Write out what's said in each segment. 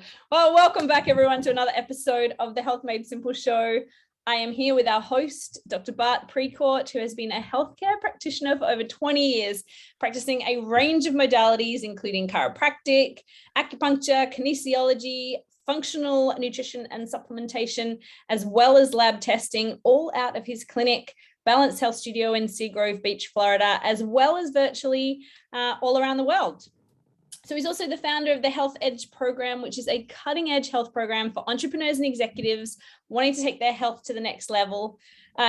God. Well, welcome back everyone to another episode of the Health Made Simple show. I am here with our host, Dr. Bart Precourt, who has been a healthcare practitioner for over 20 years, practicing a range of modalities, including chiropractic, acupuncture, kinesiology, functional nutrition and supplementation, as well as lab testing, all out of his clinic, Balanced Health Studio in Seagrove Beach, Florida, as well as virtually all around the world. So he's also the founder of the Health Edge program, which is a cutting edge health program for entrepreneurs and executives wanting to take their health to the next level.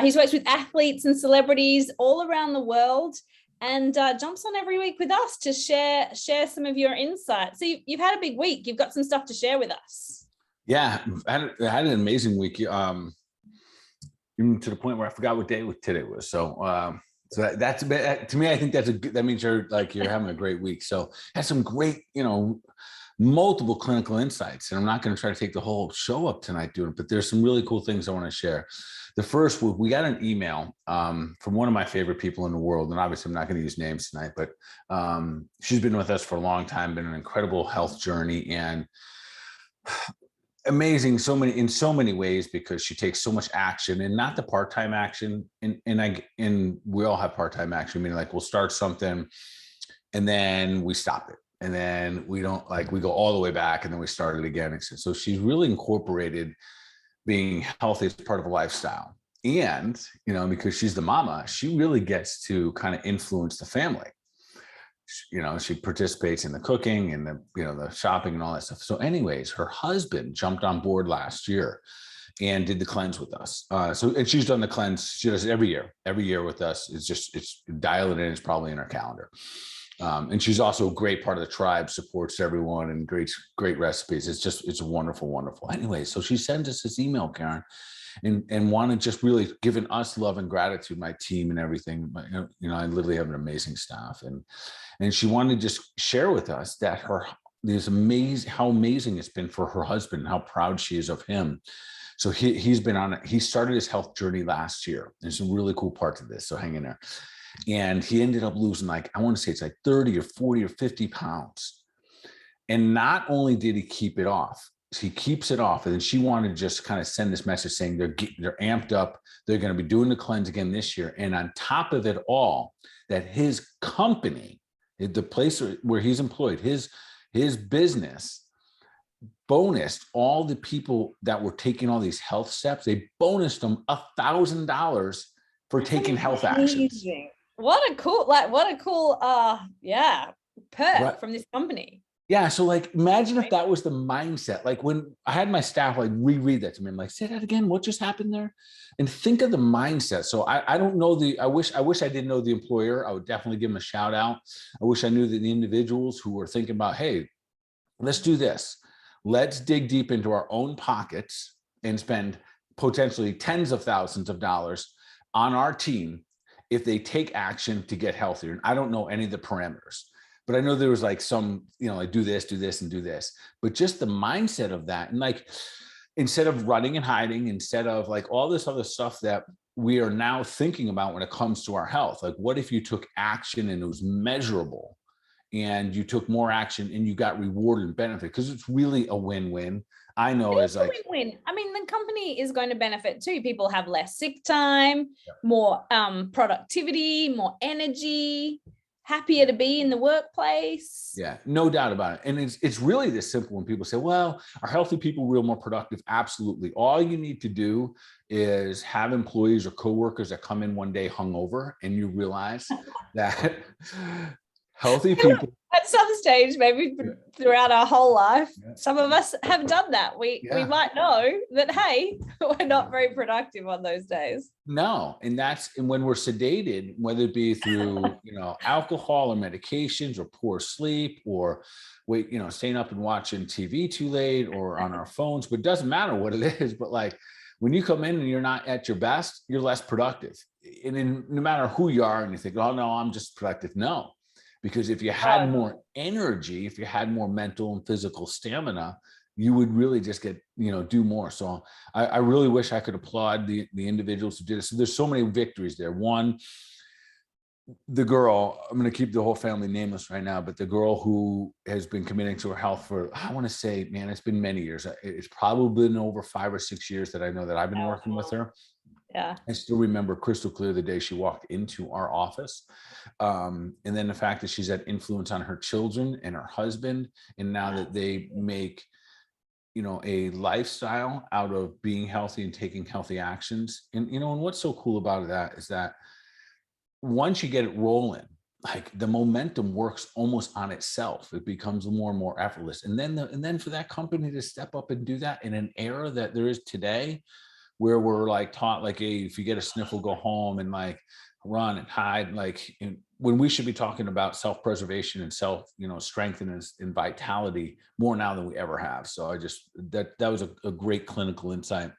He's worked with athletes and celebrities all around the world and jumps on every week with us to share some of your insights. So you've had a big week. You've got some stuff to share with us. Yeah, I had an amazing week, even to the point where I forgot what day today was. So that's to me, I think that means you're having a great week. So had some great, multiple clinical insights, and I'm not going to try to take the whole show up tonight doing it, but there's some really cool things I want to share. The first, we got an email from one of my favorite people in the world, and obviously I'm not going to use names tonight, but she's been with us for a long time, been an incredible health journey, and amazing in so many ways, because she takes so much action, and not the part-time action. And we all have part-time action, meaning we'll start something and then we stop it. And then we don't we go all the way back and then we start it again. So she's really incorporated being healthy as part of a lifestyle. And, because she's the mama, she really gets to kind of influence the family. She participates in the cooking and the shopping and all that stuff. So anyways, her husband jumped on board last year and did the cleanse with us. And she's done the cleanse. She does it every year with us. It's dialed in. It's probably in her calendar. And she's also a great part of the tribe, supports everyone, and great recipes. It's wonderful, wonderful. Anyway, so she sends us this email, Karen, and wanted just really giving us love and gratitude, my team and everything. I literally have an amazing staff, and she wanted to just share with us that how amazing it's been for her husband, how proud she is of him. So he started his health journey last year. There's some really cool parts of this, so hang in there. And he ended up losing I want to say it's 30 or 40 or 50 pounds. And not only did he keep it off, he keeps it off. And then she wanted to just kind of send this message saying they're amped up. They're going to be doing the cleanse again this year. And on top of it all, that his company, the place where he's employed, his business bonused all the people that were taking all these health steps. They bonused them $1,000 for taking health actions. What a cool perk from this company. Yeah. So imagine if that was the mindset. When I had my staff reread that to me, I'm say that again. What just happened there? And think of the mindset. So I don't know I wish I didn't know the employer. I would definitely give them a shout out. I wish I knew that the individuals who were thinking about, hey, let's do this. Let's dig deep into our own pockets and spend potentially tens of thousands of dollars on our team if they take action to get healthier. And I don't know any of the parameters, but I know there was some, do this and do this, but just the mindset of that. And instead of running and hiding, instead of all this other stuff that we are now thinking about when it comes to our health, what if you took action and it was measurable, and you took more action and you got rewarded and benefit? Because it's really a win-win. I know it's a win-win. I mean, the company is going to benefit too. People have less sick time, more productivity, more energy, happier to be in the workplace. Yeah, no doubt about it. And it's really this simple when people say, well, are healthy people real more productive? Absolutely. All you need to do is have employees or coworkers that come in one day hungover, and you realize that healthy people at some stage, maybe throughout our whole life, some of us have done that. We might know that, hey, we're not very productive on those days. No. And when we're sedated, whether it be through, alcohol or medications or poor sleep or staying up and watching TV too late or on our phones, but it doesn't matter what it is. But when you come in and you're not at your best, you're less productive. And no matter who you are and you think, oh no, I'm just productive. No. Because if you had more energy, if you had more mental and physical stamina, you would really just get, do more. So I really wish I could applaud the individuals who did it. So there's so many victories there. One, the girl, I'm going to keep the whole family nameless right now, but the girl who has been committing to her health for, I want to say, man, it's been many years. It's probably been over 5 or 6 years that I know that I've been working with her. Yeah. I still remember crystal clear the day she walked into our office. And then the fact that she's had influence on her children and her husband. And now that they make, a lifestyle out of being healthy and taking healthy actions. And, and what's so cool about that is that once you get it rolling, like the momentum works almost on itself. It becomes more and more effortless. And then for that company to step up and do that in an era that there is today, where we're like taught, like, hey, if you get a sniffle, go home and like run and hide, like when we should be talking about self-preservation and strength and vitality more now than we ever have. So that was a great clinical insight.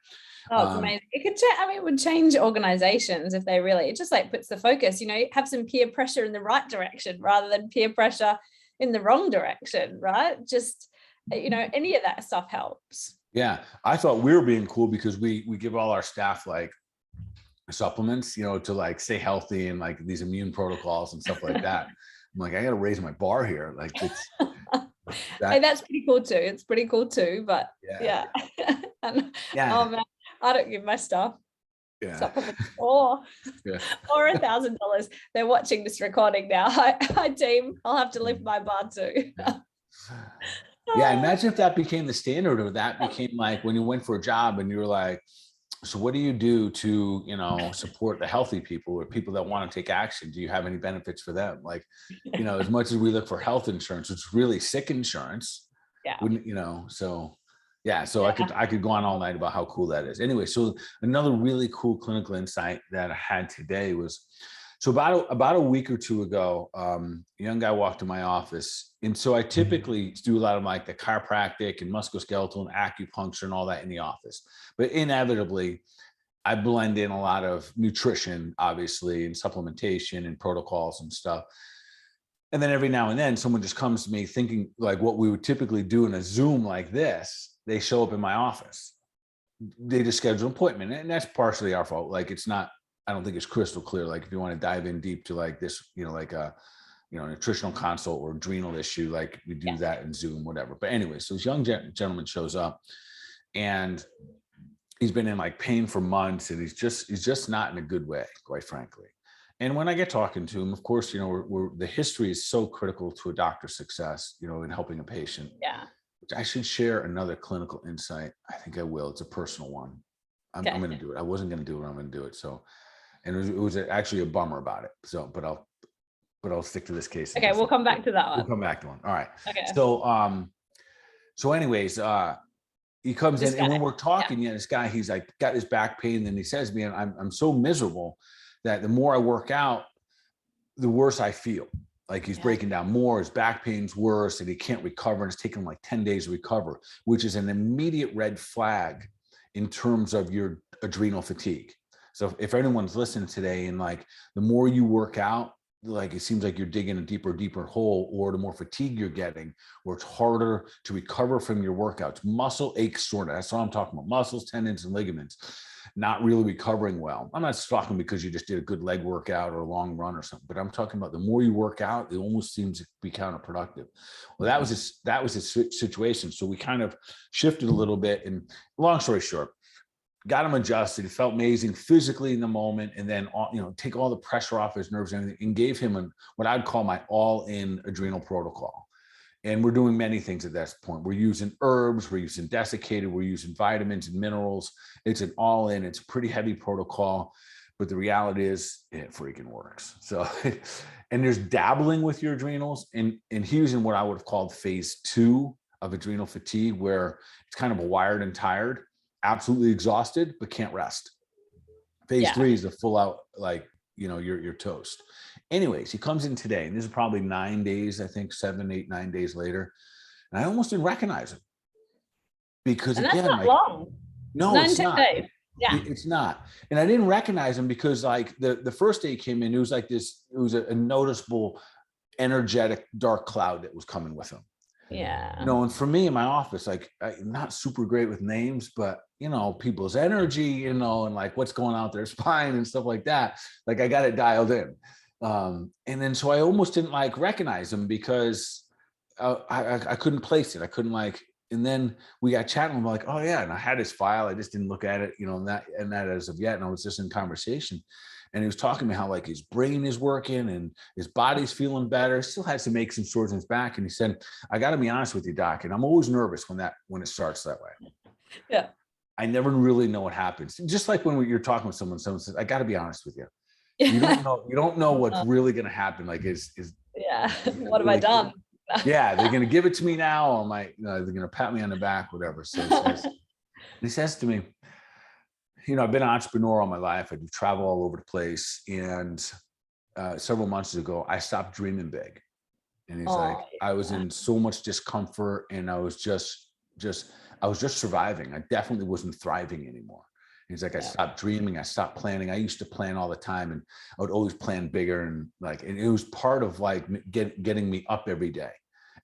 Oh, it's amazing. It could it would change organizations if it just like puts the focus, have some peer pressure in the right direction rather than peer pressure in the wrong direction, right? Just, any of that stuff helps. Yeah. I thought we were being cool because we give all our staff like supplements, to like stay healthy and like these immune protocols and stuff like that. I'm like, I got to raise my bar here. Like it's hey, that's pretty cool too. It's pretty cool too, but yeah. Yeah. Oh man, I don't give my stuff. Yeah. Supplements or $1,000. They're watching this recording now. Hi team, I'll have to lift my bar too. Yeah, imagine if that became the standard, or that became like when you went for a job and you were like, so what do you do to, support the healthy people or people that want to take action? Do you have any benefits for them? Like, as much as we look for health insurance, it's really sick insurance. Yeah. Wouldn't, so yeah. So I could go on all night about how cool that is. Anyway, so another really cool clinical insight that I had today was, so about a week or two ago, a young guy walked to my office. And so I typically do a lot of like the chiropractic and musculoskeletal and acupuncture and all that in the office. But inevitably, I blend in a lot of nutrition, obviously, and supplementation and protocols and stuff. And then every now and then someone just comes to me thinking like what we would typically do in a Zoom like this, they show up in my office. They just schedule an appointment. And that's partially our fault. Like it's not, I don't think it's crystal clear. Like if you want to dive in deep to like this, like a, nutritional consult or adrenal issue, like we do that in Zoom, whatever. But anyway, so this young gentleman shows up and he's been in like pain for months and he's just not in a good way, quite frankly. And when I get talking to him, of course, the history is so critical to a doctor's success, in helping a patient. Yeah. I should share another clinical insight. I think I will. It's a personal one. I'm going to do it. I wasn't going to do it. I'm going to do it. So, and it was actually a bummer about it. So, but I'll stick to this case. Okay. We'll come back to that one. We'll come back to one. All right. Okay. So anyways, he comes in and when we're talking, this guy, he's like got his back pain. And he says to me, I'm so miserable that the more I work out, the worse I feel. Like he's breaking down more, his back pain's worse and he can't recover. And it's taken him like 10 days to recover, which is an immediate red flag in terms of your adrenal fatigue. So if anyone's listening today and like the more you work out, like it seems like you're digging a deeper hole, or the more fatigue you're getting, or it's harder to recover from your workouts, muscle aches, that's what I'm talking about, muscles, tendons, and ligaments, not really recovering well. I'm not talking because you just did a good leg workout or a long run or something, but I'm talking about the more you work out, it almost seems to be counterproductive. Well, that was his situation. So we kind of shifted a little bit, and long story short, got him adjusted. He felt amazing physically in the moment, and then take all the pressure off his nerves and everything, and gave him what I'd call my all-in adrenal protocol. And we're doing many things at this point. We're using herbs, we're using desiccated, we're using vitamins and minerals. It's an all-in. It's a pretty heavy protocol, but the reality is it freaking works. So, and there's dabbling with your adrenals, and he was in what I would have called phase 2 of adrenal fatigue, where it's kind of wired and tired, absolutely exhausted, but can't rest. Phase 3 is the full out, like, you're toast. Anyways, he comes in today, and this is probably 9 days, I think 7, 8, 9 days later. And I almost didn't recognize him because and again, that's not long. No, 9, it's 10 not. days. Yeah. It's not. And I didn't recognize him because like the first day he came in, it was like this, it was a noticeable, energetic, dark cloud that was coming with him. Yeah. And for me in my office, like I'm not super great with names, but people's energy, and like what's going on their spine and stuff like that. Like I got it dialed in. And then, so I almost didn't like recognize him because I couldn't place it. I couldn't like, and then we got chatting. I'm like, oh yeah. And I had his file. I just didn't look at it, and that as of yet. And I was just in conversation, and he was talking to me how like his brain is working and his body's feeling better. Still has to make some sores in his back. And he said, I got to be honest with you, doc. And I'm always nervous when it starts that way. Yeah. I never really know what happens. Just like when you're talking with someone says, I got to be honest with you. You don't know what's really going to happen. Like what have I done? Yeah, they're going to give it to me now, or they're going to pat me on the back, whatever. So he says to me, I've been an entrepreneur all my life. I do travel all over the place. And several months ago, I stopped dreaming big. And he's I was in so much discomfort, and I was just surviving. I definitely wasn't thriving anymore. He's like, I stopped dreaming. I stopped planning. I used to plan all the time, and I would always plan bigger. And it was part of like getting me up every day.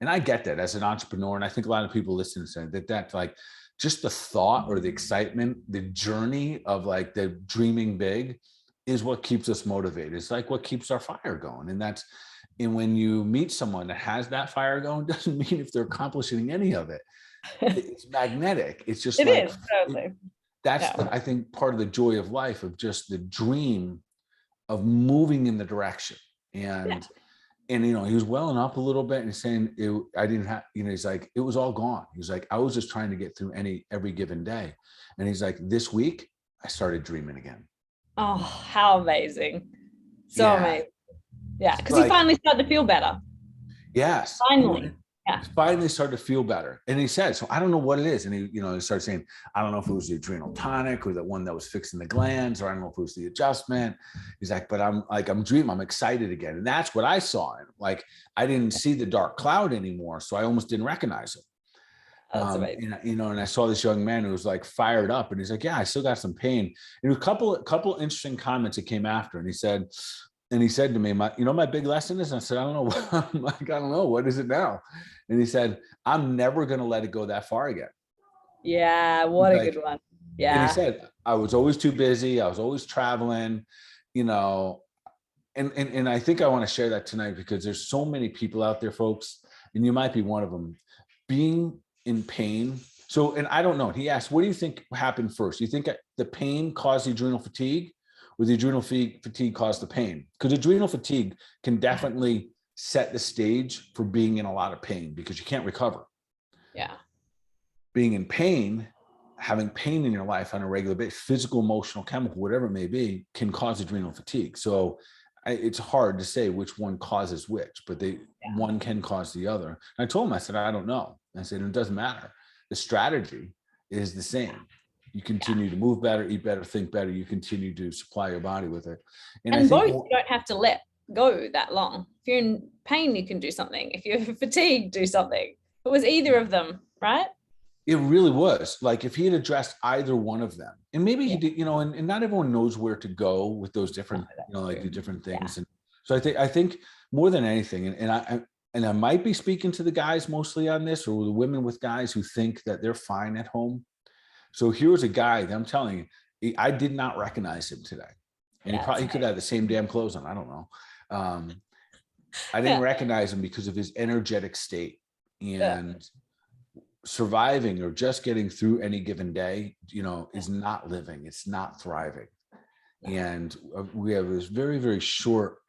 And I get that as an entrepreneur. And I think a lot of people listen to say that like just the thought or the excitement, the journey of like the dreaming big is what keeps us motivated. It's like what keeps our fire going. And when you meet someone that has that fire going, doesn't mean if they're accomplishing any of it. It's magnetic. It's just totally. I think part of the joy of life, of just the dream of moving in the direction. And he was welling up a little bit and saying, I didn't have, he's like, it was all gone. He was like, I was just trying to get through every given day. And he's like, this week I started dreaming again. Oh, how amazing. So amazing. Yeah. Because he finally started to feel better. Yes. Finally. Yeah. Finally started to feel better. And he said, so I don't know what it is. And he started saying, I don't know if it was the adrenal tonic or the one that was fixing the glands, or I don't know if it was the adjustment. He's like, but I'm dreaming, I'm excited again. And that's what I saw. Like, I didn't see the dark cloud anymore. So I almost didn't recognize him. That's amazing. And I saw this young man who was like fired up, and he's like, yeah, I still got some pain. And a couple interesting comments that came after. And he said to me, my big lesson is, I said, I don't know. I don't know. What is it now? And he said, I'm never going to let it go that far again. Yeah. What a good one. Yeah. And he said, I was always too busy. I was always traveling, and I think I want to share that tonight, because there's so many people out there, folks, and you might be one of them, being in pain. So, and I don't know. He asked, what do you think happened first? You think the pain caused the adrenal fatigue, or the adrenal fatigue caused the pain? Because adrenal fatigue can definitely set the stage for being in a lot of pain, because you can't recover. Yeah. Being in pain, having pain in your life on a regular basis, physical, emotional, chemical, whatever it may be, can cause adrenal fatigue. So it's hard to say which one causes which, but one can cause the other. And I told him, I said, I don't know. I said, it doesn't matter. The strategy is the same. You continue to move better, eat better, think better. You continue to supply your body with it. And I think you don't have to let go that long. If you're in pain, you can do something. If you're fatigued, do something. It was either of them, right? It really was. Like, if he had addressed either one of them, and maybe he did, and not everyone knows where to go with those different, like the different things. Yeah. And so I think more than anything, and I might be speaking to the guys mostly on this, or the women with guys who think that they're fine at home. So here's a guy that I'm telling you, I did not recognize him today. And he could have the same damn clothes on. I don't know. I didn't recognize him because of his energetic state, and surviving or just getting through any given day, is not living. It's not thriving. And we have this very, very short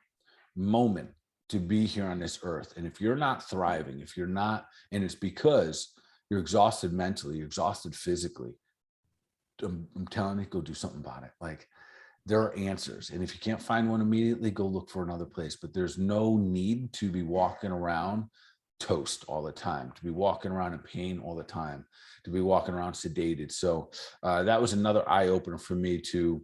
moment to be here on this earth. And if you're not thriving, and it's because you're exhausted mentally, you're exhausted physically, I'm telling you, go do something about it. Like, there are answers. And if you can't find one immediately, go look for another place. But there's no need to be walking around toast all the time, to be walking around in pain all the time, to be walking around sedated. So that was another eye opener for me, to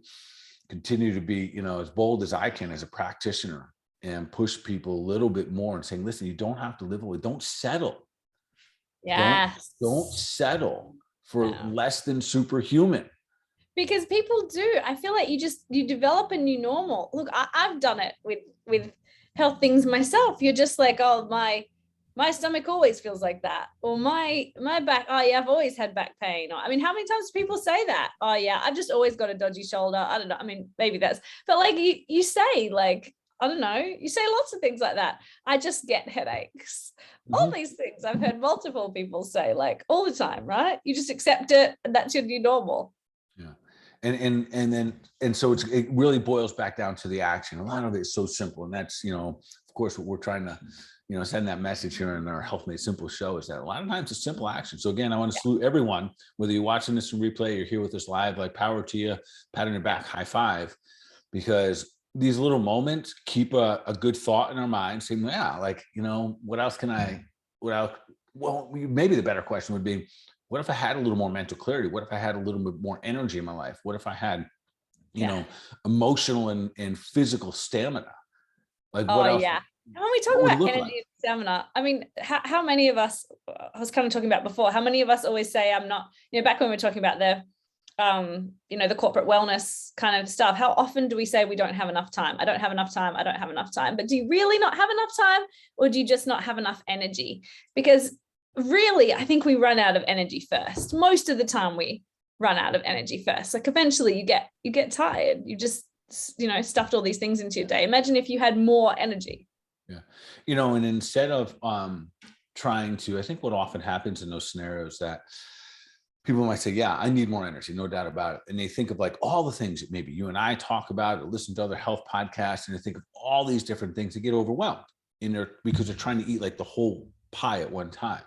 continue to be, as bold as I can as a practitioner, and push people a little bit more and saying, listen, you don't have to live away. Don't settle. Yes. Don't settle for less than superhuman. Because people do. I feel like you develop a new normal. Look, I've done it with health things myself. You're just like, oh, my stomach always feels like that, or my back. Oh yeah, I've always had back pain. Or, I mean, how many times do people say that? Oh yeah, I've just always got a dodgy shoulder. I don't know. I mean, maybe but like you say, like, I don't know. You say lots of things like that. I just get headaches. All these things I've heard multiple people say, like, all the time, right? You just accept it, and that's your new normal. Yeah. And so it really boils back down to the action. A lot of it is so simple. And that's, of course, what we're trying to, send that message here in our Health Made Simple show is that a lot of times it's simple action. So again, I want to salute everyone, whether you're watching this in replay, you're here with us live, like power to you, pat on your back, high five, because these little moments keep a good thought in our mind saying, yeah, like, what else can well, maybe the better question would be, what if I had a little more mental clarity? What if I had a little bit more energy in my life? What if I had, emotional and physical stamina? Like what else? Yeah. When we talk about energy and stamina, I mean, how many of us, I was kind of talking about before, how many of us always say, I'm not, back when we were talking about the corporate wellness kind of stuff, how often do we say we don't have enough time? I don't have enough time. I don't have enough time. But do you really not have enough time, or do you just not have enough energy? Because really, I think we run out of energy first. Most of the time we run out of energy first. Like eventually you get tired. You just, stuffed all these things into your day. Imagine if you had more energy. Yeah. And instead of trying to, I think what often happens in those scenarios that people might say, yeah, I need more energy, no doubt about it. And they think of like all the things that maybe you and I talk about or listen to other health podcasts, and they think of all these different things that get overwhelmed because they're trying to eat like the whole pie at one time.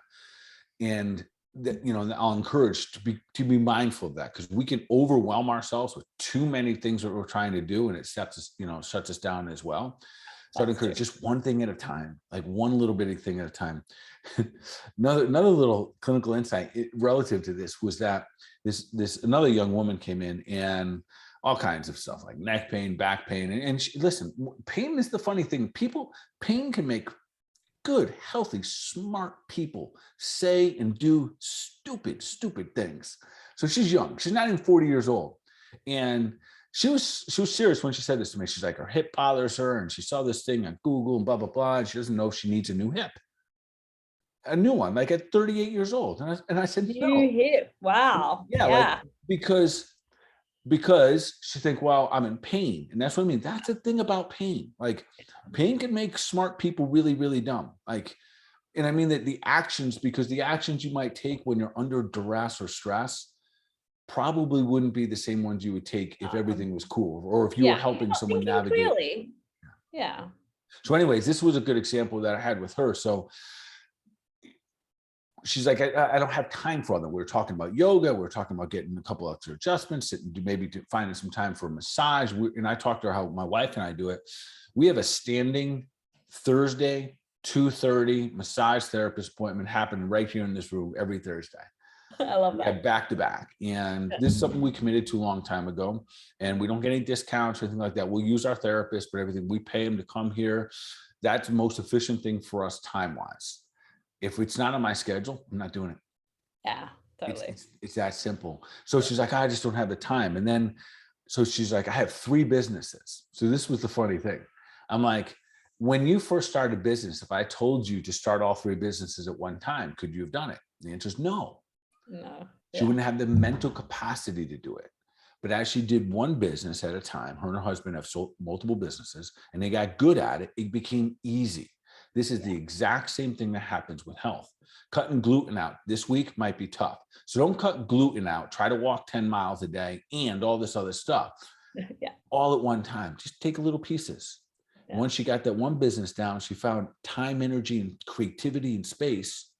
And that, I'll encourage to be mindful of that, because we can overwhelm ourselves with too many things that we're trying to do, and it shuts us down as well. So I'd encourage just one thing at a time, like one little bitty thing at a time. Another little clinical insight relative to this was that another young woman came in, and all kinds of stuff like neck pain, back pain. And listen, pain is the funny thing. Pain can make good, healthy, smart people say and do stupid things. So she's young. She's not even 40 years old. And she was serious when she said this to me. She's like, her hip bothers her, and she saw this thing on Google and blah, blah, blah. And she doesn't know if she needs a new hip. A new one, like at 38 years old. And I said, new hip. Wow. Yeah. Like, because she think, well, I'm in pain. And that's what I mean. That's the thing about pain. Like pain can make smart people really, really dumb. Like, and I mean that the actions you might take when you're under duress or stress probably wouldn't be the same ones you would take if everything was cool, or if you were helping someone navigate. Clearly. Yeah. So anyways, this was a good example that I had with her. So she's like, I don't have time for all that. We were talking about yoga. We were talking about getting a couple extra adjustments, maybe finding some time for a massage. And I talked to her how my wife and I do it. We have a standing Thursday, 2:30 massage therapist appointment happening right here in this room every Thursday. I love that. Back to back. And this is something we committed to a long time ago. And we don't get any discounts or anything like that. We'll use our therapist, but everything we pay them to come here. That's the most efficient thing for us time-wise. If it's not on my schedule, I'm not doing it. Yeah, totally. It's that simple. So she's like, I just don't have the time. And then, so she's like, I have 3 businesses. So this was the funny thing. I'm like, when you first started a business, if I told you to start all 3 businesses at one time, could you have done it? The answer is no. No. She wouldn't have the mental capacity to do it. But as she did one business at a time, her and her husband have sold multiple businesses, and they got good at it. It became easy. This is the exact same thing that happens with health. Cutting gluten out this week might be tough. So don't cut gluten out. Try to walk 10 miles a day and all this other stuff all at one time. Just take little pieces. Yeah. Once she got that one business down, she found time, energy, and creativity and space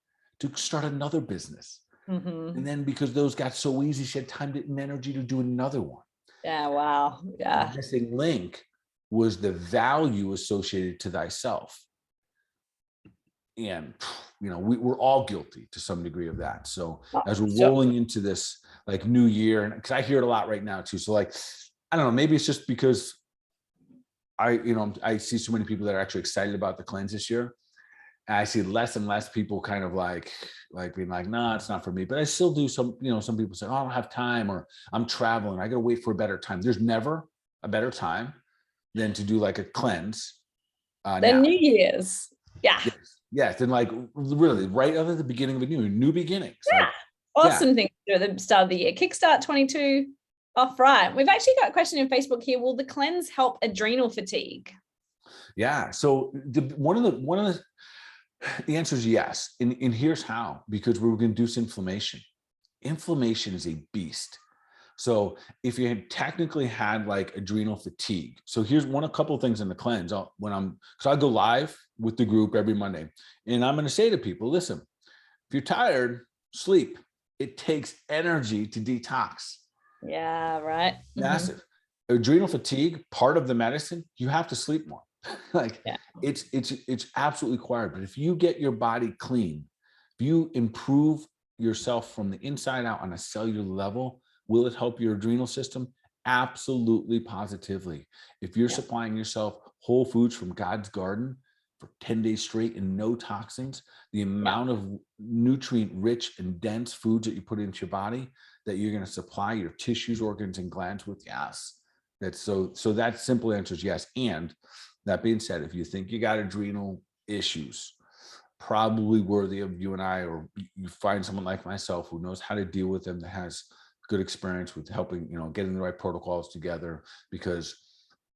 to start another business. Mm-hmm. And then because those got so easy, she had time and energy to do another one. Yeah, wow. Yeah. The missing link was the value associated to thyself. And, we're all guilty to some degree of that. So as we're rolling into this like new year, and because I hear it a lot right now too. So like, I don't know, maybe it's just because I see so many people that are actually excited about the cleanse this year. And I see less and less people kind of like being like, nah, it's not for me. But I still do some people say, oh, I don't have time, or I'm traveling. I got to wait for a better time. There's never a better time than to do like a cleanse. Then New Year's. Yeah. Yes. Then like really right at the beginning of a new beginning. Yeah. Awesome thing to do at the start of the year. Kickstart 22 off right. We've actually got a question in Facebook here. Will the cleanse help adrenal fatigue? Yeah. So one of the answer is yes. And here's how, because we're going to reduce inflammation. Inflammation is a beast. So if you had technically had like adrenal fatigue, so here's a couple of things in the cleanse. Because I go live with the group every Monday, and I'm going to say to people, listen, if you're tired, sleep. It takes energy to detox. Yeah, right. Massive. Adrenal fatigue, part of the medicine, you have to sleep more. Like Yeah. it's absolutely required. But if you get your body clean, if you improve yourself from the inside out on a cellular level, will it help your adrenal system? Absolutely, positively. If you're supplying yourself whole foods from God's garden for 10 days straight and no toxins, the amount of nutrient rich and dense foods that you put into your body that you're going to supply your tissues, organs, and glands with, yes. So that simple answer is yes. And that being said, if you think you got adrenal issues, probably worthy of you and I, or you find someone like myself who knows how to deal with them, that has good experience with helping, getting the right protocols together. Because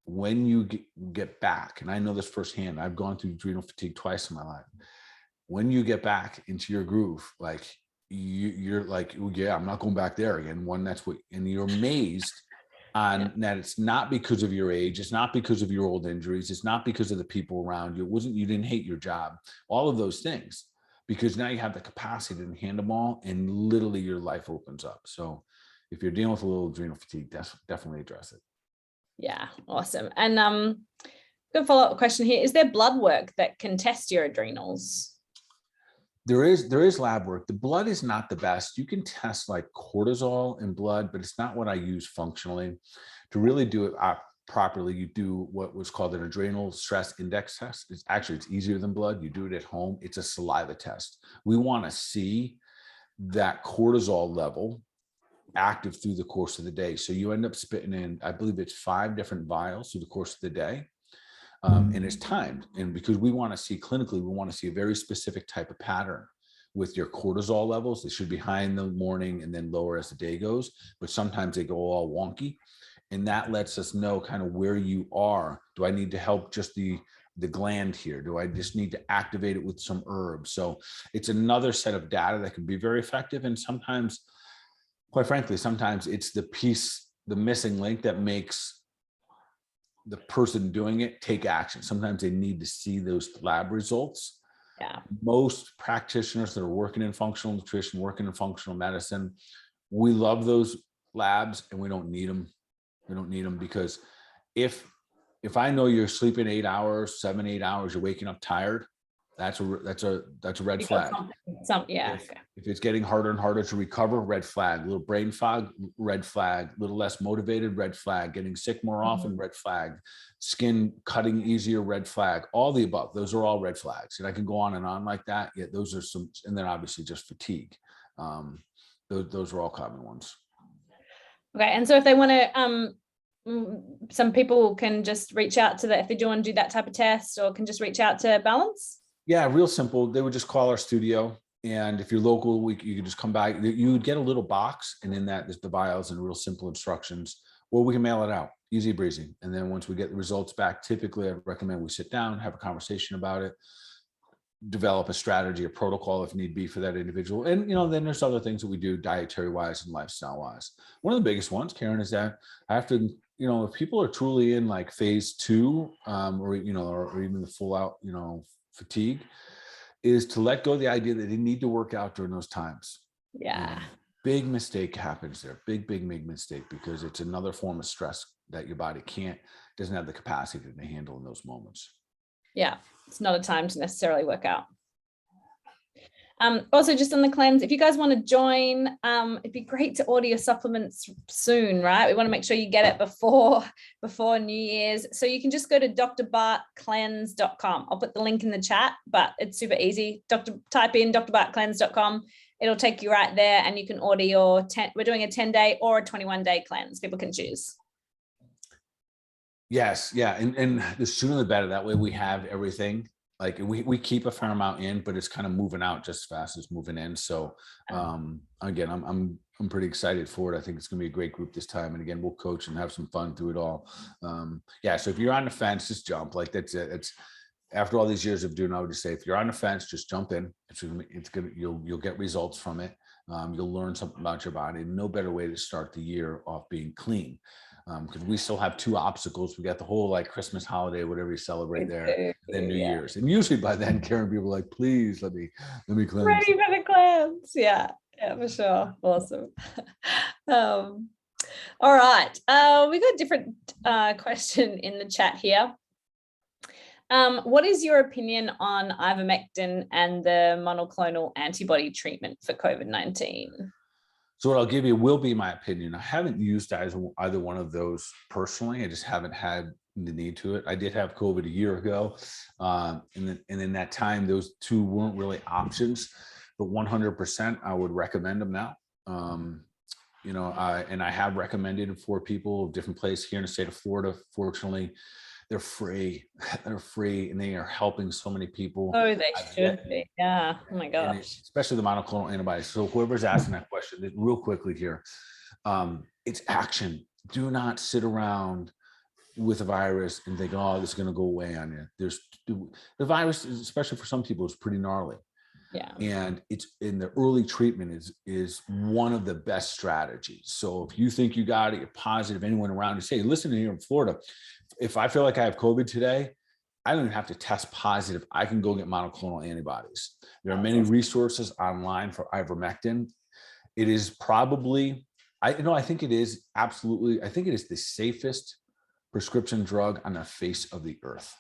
when you get back, and I know this firsthand, I've gone through adrenal fatigue twice in my life. When you get back into your groove, like you're like, oh, yeah, I'm not going back there again. And you're amazed on that. It's not because of your age. It's not because of your old injuries. It's not because of the people around you. You didn't hate your job, all of those things, because now you have the capacity to handle them all, and literally your life opens up. So if you're dealing with a little adrenal fatigue, definitely address it. Yeah. Awesome. And good follow-up question here. Is there blood work that can test your adrenals? There is lab work. The blood is not the best. You can test like cortisol in blood, but it's not what I use functionally. To really do it properly, you do what was called an adrenal stress index test. It's easier than blood. You do it at home. It's a saliva test. We want to see that cortisol level active through the course of the day. So you end up spitting in, I believe it's 5 different vials through the course of the day. And it's timed. And because we want to see clinically, we want to see a very specific type of pattern with your cortisol levels. They should be high in the morning and then lower as the day goes, but sometimes they go all wonky. And that lets us know kind of where you are. Do I need to help just the gland here? Do I just need to activate it with some herbs? So it's another set of data that can be very effective. And sometimes, quite frankly, sometimes it's the missing link that makes the person doing it take action. Sometimes they need to see those lab results. Yeah. Most practitioners that are working in functional nutrition, working in functional medicine, we love those labs, and we don't need them. We don't need them, because if I know you're sleeping 8 hours, 7-8 hours, you're waking up tired, that's a red flag. If it's getting harder and harder to recover, red flag. A little brain fog, red flag. A little less motivated, red flag. Getting sick more often, red flag. Skin cutting easier, red flag. All the above. Those are all red flags. And I can go on and on like that. Yeah, those are some. And then obviously just fatigue. Those are all common ones. Okay. And so if they want to, some people can just reach out to if they do want to do that type of test, or can just reach out to Balance. Yeah, real simple. They would just call our studio, and if you're local, you can just come by. You would get a little box, and in that there's the vials and real simple instructions, or we can mail it out, easy breezy. And then once we get the results back, typically I recommend we sit down, have a conversation about it, develop a strategy, a protocol if need be for that individual. And then there's other things that we do dietary wise and lifestyle wise. One of the biggest ones, Karen, is that I have to, if people are truly in like phase 2, or even the full out, fatigue, is to let go of the idea that they need to work out during those times. Yeah. Big mistake happens there. Big mistake, because it's another form of stress that your body doesn't have the capacity to handle in those moments. Yeah. It's not a time to necessarily work out. Also, just on the cleanse, if you guys want to join, it'd be great to order your supplements soon, right? We want to make sure you get it before New Year's. So you can just go to drbartcleanse.com. I'll put the link in the chat, but it's super easy. Type in drbartcleanse.com. It'll take you right there, and you can order we're doing a 10-day or a 21-day cleanse. People can choose. Yes. Yeah. And the sooner the better. That way we have everything Like we keep a fair amount in, but it's kind of moving out just as fast as moving in. So again, I'm pretty excited for it. I think it's going to be a great group this time. And again, we'll coach and have some fun through it all. Yeah. So if you're on the fence, just jump. Like that's it. It's after all these years of doing, I would just say, if you're on the fence, just jump in. It's good. You'll get results from it. You'll learn something about your body. No better way to start the year off being clean. Because we still have two obstacles. We got the whole like Christmas holiday, whatever you celebrate there, then New Year's. And usually by then, Karen, people are like, please let me cleanse. Ready for the cleanse. Yeah, for sure. Awesome. All right. We got a different question in the chat here. What is your opinion on ivermectin and the monoclonal antibody treatment for COVID-19? So what I'll give you will be my opinion. I haven't used either one of those personally. I just haven't had the need to it. I did have COVID a year ago. And in that time, those two weren't really options, but 100% I would recommend them now. And I have recommended it for people of different places here in the state of Florida. Fortunately, they're free. They're free, and they are helping so many people. Oh, they should be. Yeah. Oh my gosh. Especially the monoclonal antibodies. So whoever's asking that question, real quickly here, it's action. Do not sit around with a virus and think, oh, this is going to go away on you. The virus, especially for some people, is pretty gnarly. Yeah. And it's in the early treatment is one of the best strategies. So if you think you got it, you're positive, anyone around you say, listen, here in Florida, if I feel like I have COVID today, I don't even have to test positive. I can go get monoclonal antibodies. There are many resources online for ivermectin. It is probably, I think it is the safest prescription drug on the face of the earth.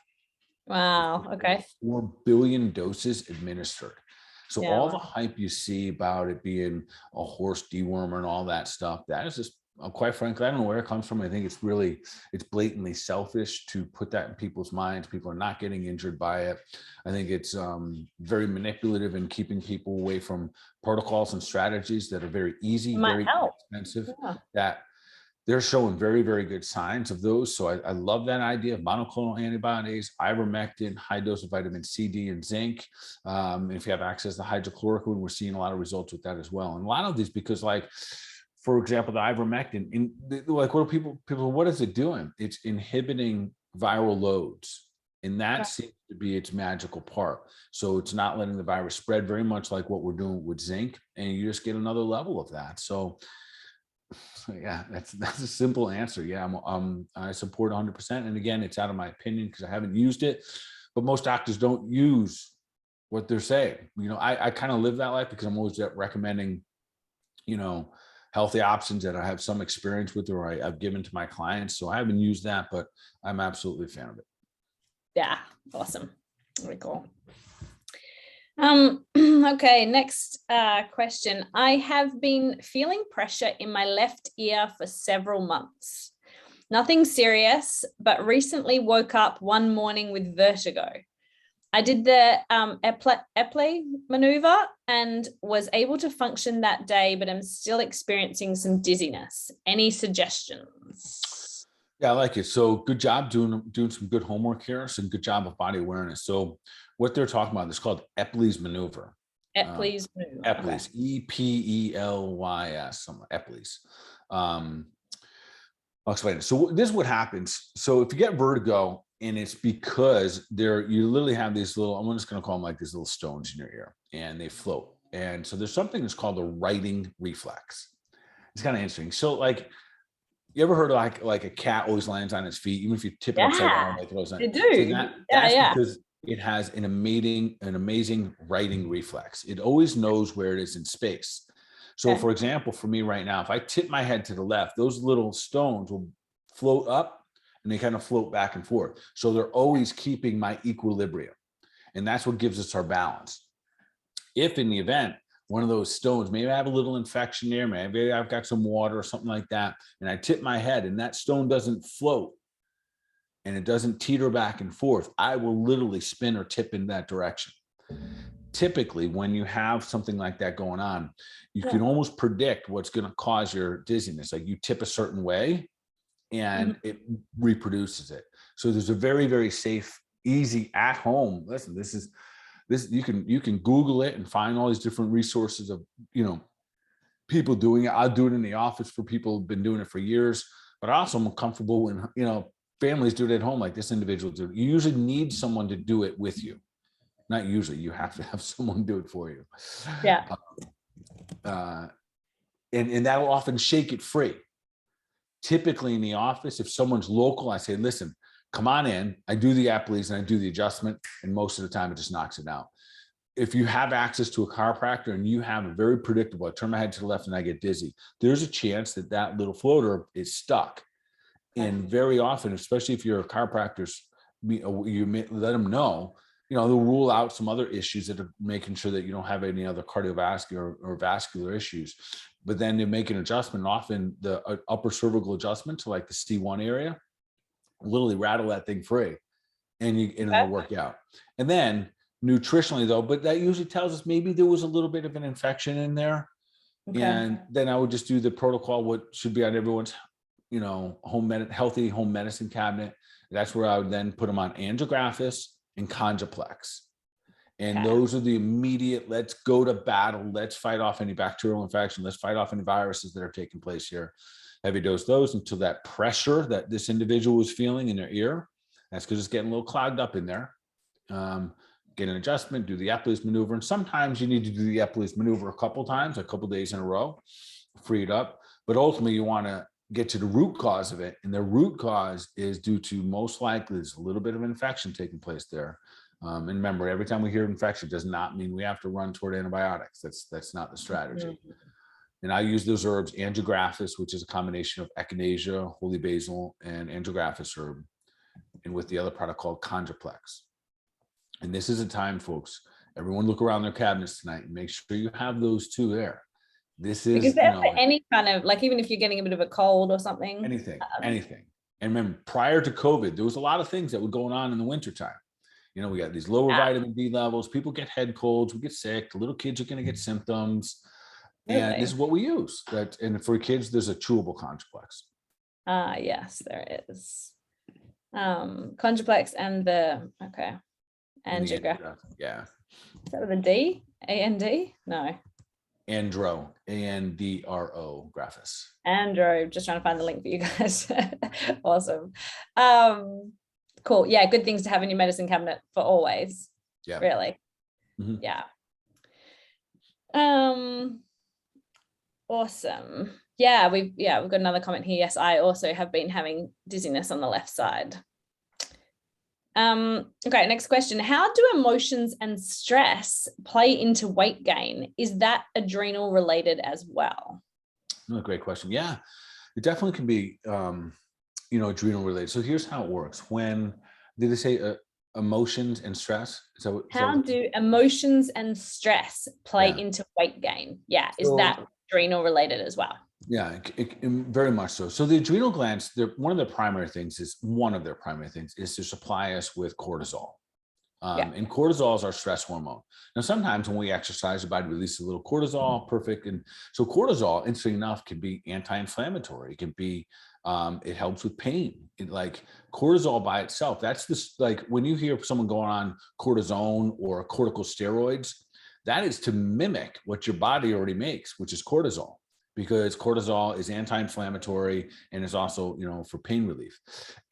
Wow. Okay. 4 billion doses administered. So all the hype you see about it being a horse dewormer and all that stuff, that is just, quite frankly, I don't know where it comes from. I think it's blatantly selfish to put that in people's minds. People are not getting injured by it. I think it's very manipulative in keeping people away from protocols and strategies that are very easy, very expensive, that they're showing very, very good signs of those. So I love that idea of monoclonal antibodies, ivermectin, high dose of vitamin C, D, and zinc. If you have access to hydrochloroquine, we're seeing a lot of results with that as well. And a lot of these, because like, for example, the ivermectin, like what is it doing? It's inhibiting viral loads. And that seems to be its magical part. So it's not letting the virus spread, very much like what we're doing with zinc. And you just get another level of that. So yeah, that's a simple answer. Yeah, I support 100%. And again, it's out of my opinion because I haven't used it, but most doctors don't use what they're saying. I kind of live that life because I'm always recommending, healthy options that I have some experience with or I've given to my clients. So I haven't used that, but I'm absolutely a fan of it. Yeah, awesome. Very cool. Okay, next question. I have been feeling pressure in my left ear for several months. Nothing serious, but recently woke up one morning with vertigo. I did the Ep.83 maneuver and was able to function that day, but I'm still experiencing some dizziness. Any suggestions? Yeah, I like it. So good job doing some good homework here. Some good job of body awareness. So what they're talking about is called Epley's maneuver. Epley's maneuver. Epley's, E-P-E-L-Y-S, Epley's. I'll explain it. So this is what happens. So if you get vertigo, and it's because you literally have these little, I'm just going to call them like these little stones in your ear, and they float. And so there's something that's called the righting reflex. It's kind of interesting. So like, you ever heard of like a cat always lands on its feet, even if you tip it upside down, like those. They do. So that's because it has an amazing righting reflex. It always knows where it is in space. So for example, for me right now, if I tip my head to the left, those little stones will float up and they kind of float back and forth. So they're always keeping my equilibrium. And that's what gives us our balance. If in the event, one of those stones, maybe I have a little infection there, maybe I've got some water or something like that, and I tip my head and that stone doesn't float and it doesn't teeter back and forth, I will literally spin or tip in that direction. Typically, when you have something like that going on, you can almost predict what's going to cause your dizziness. Like you tip a certain way and it reproduces it. So there's a very, very safe easy at home. Listen, this you can Google it and find all these different resources of, people doing it. I'll do it in the office for people who've been doing it for years, but I also am comfortable when, families do it at home like this individual do. You usually need someone to do it with you. Not usually, you have to have someone do it for you. Yeah. And that will often shake it free. Typically in the office, if someone's local, I say, listen, come on in. I do the Ep.83 and I do the adjustment. And most of the time it just knocks it out. If you have access to a chiropractor and you have a very predictable, I turn my head to the left and I get dizzy, there's a chance that that little floater is stuck. And very often, especially if you're a chiropractor, you let them know, they'll rule out some other issues that are making sure that you don't have any other cardiovascular or vascular issues. But then they make an adjustment, often the upper cervical adjustment to like the C1 area, literally rattle that thing free, and it'll work out. And then nutritionally though, but that usually tells us maybe there was a little bit of an infection in there. Okay. And then I would just do the protocol, what should be on everyone's, healthy home medicine cabinet. That's where I would then put them on Angiographism and Congaplex. And those are the immediate, let's go to battle. Let's fight off any bacterial infection. Let's fight off any viruses that are taking place here. Heavy dose those until that pressure that this individual was feeling in their ear, that's because it's getting a little clogged up in there. Get an adjustment, do the Ep.83 maneuver. And sometimes you need to do the Ep.83 maneuver a couple days in a row, free it up. But ultimately you want to get to the root cause of it. And the root cause is due to, most likely, there's a little bit of infection taking place there. And remember, every time we hear infection does not mean we have to run toward antibiotics. That's not the strategy. Mm-hmm. And I use those herbs, Angiographism, which is a combination of echinacea, holy basil, and Angiographism herb, and with the other product called Congaplex. And this is a time, folks, everyone look around their cabinets tonight and make sure you have those two there. This is because that's any kind of, like, even if you're getting a bit of a cold or something. Anything. And remember, prior to COVID, there was a lot of things that were going on in the wintertime. We got these lower vitamin D levels. People get head colds, we get sick. The little kids are going to get symptoms. Really? And this is what we use. And for kids, there's a chewable Congaplex. Yes, there is. Congaplex and Angiographism. Yeah. Is that with a D? A-N-D? No. Andro, A-N-D-R-O, Graphis. Andro, just trying to find the link for you guys. Awesome. Cool. Yeah, good things to have in your medicine cabinet for always. Yeah. Really. Mm-hmm. Yeah. Awesome. Yeah, we've got another comment here. Yes, I also have been having dizziness on the left side. Okay, next question. How do emotions and stress play into weight gain? Is that adrenal related as well? Another great question. Yeah, it definitely can be, adrenal related. So here's how it works. When did they say emotions and stress? How do emotions and stress play into weight gain? Yeah, is that adrenal related as well? Yeah, very much so. So the adrenal glands, one of their primary things is to supply us with cortisol. And cortisol is our stress hormone. Now, sometimes when we exercise, the body releases a little cortisol, perfect. And so cortisol, interesting enough, can be anti-inflammatory. It can be, it helps with pain. Like cortisol by itself, that's this, like when you hear someone going on cortisone or corticosteroids, that is to mimic what your body already makes, which is cortisol. Because cortisol is anti-inflammatory and is also, for pain relief.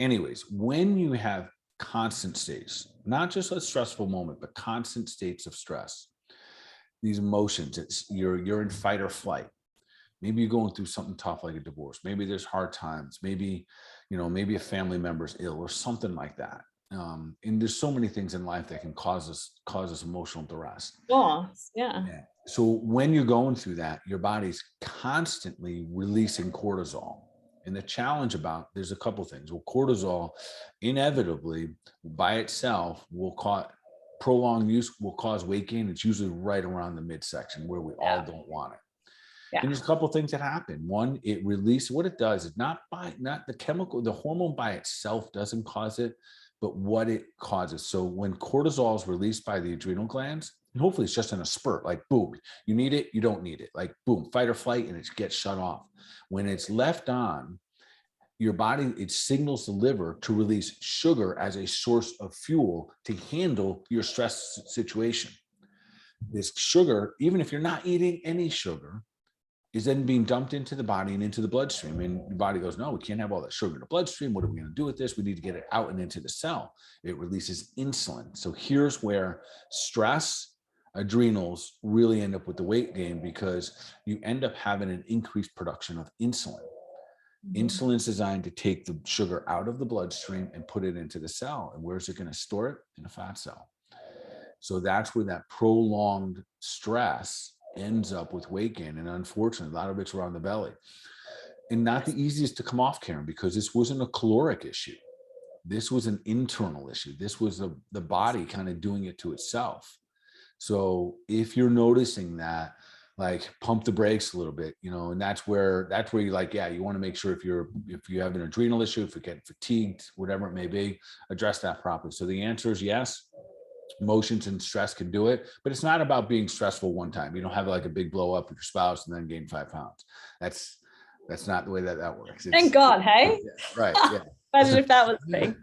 Anyways, when you have constant states, not just a stressful moment, but constant states of stress, these emotions, you're in fight or flight. Maybe you're going through something tough like a divorce. Maybe there's hard times. Maybe, maybe a family member's ill or something like that. And there's so many things in life that can cause us emotional duress. Oh, yeah. So when you're going through that, your body's constantly releasing cortisol. And the challenge there's a couple things. Well, cortisol inevitably by itself prolonged use will cause weight gain. It's usually right around the midsection where we all don't want it. Yeah. And there's a couple of things that happen. One, it releases, what it does is not the chemical, the hormone by itself doesn't cause it, but what it causes. So when cortisol is released by the adrenal glands, and hopefully it's just in a spurt, like boom, you need it, you don't need it, like boom, fight or flight, and it gets shut off. When it's left on, your body, it signals the liver to release sugar as a source of fuel to handle your stress situation. This sugar, even if you're not eating any sugar, is then being dumped into the body and into the bloodstream. And the body goes, no, we can't have all that sugar in the bloodstream. What are we going to do with this? We need to get it out and into the cell. It releases insulin. So here's where stress, adrenals really end up with the weight gain, because you end up having an increased production of insulin. Insulin is designed to take the sugar out of the bloodstream and put it into the cell. And where's it going to store it? In a fat cell. So that's where that prolonged stress ends up with weight gain. And unfortunately, a lot of it's around the belly. And not the easiest to come off, Karen, because this wasn't a caloric issue. This was an internal issue. This was the body kind of doing it to itself. So if you're noticing that, like, pump the brakes a little bit, and that's where you like, yeah, you want to make sure if you have an adrenal issue, if you're getting fatigued, whatever it may be, address that properly. So the answer is yes. Emotions and stress can do it, but it's not about being stressful one time. You don't have like a big blow up with your spouse and then gain 5 pounds. That's not the way that works. Thank God, hey? Yeah, right. Yeah. Imagine if that was the thing.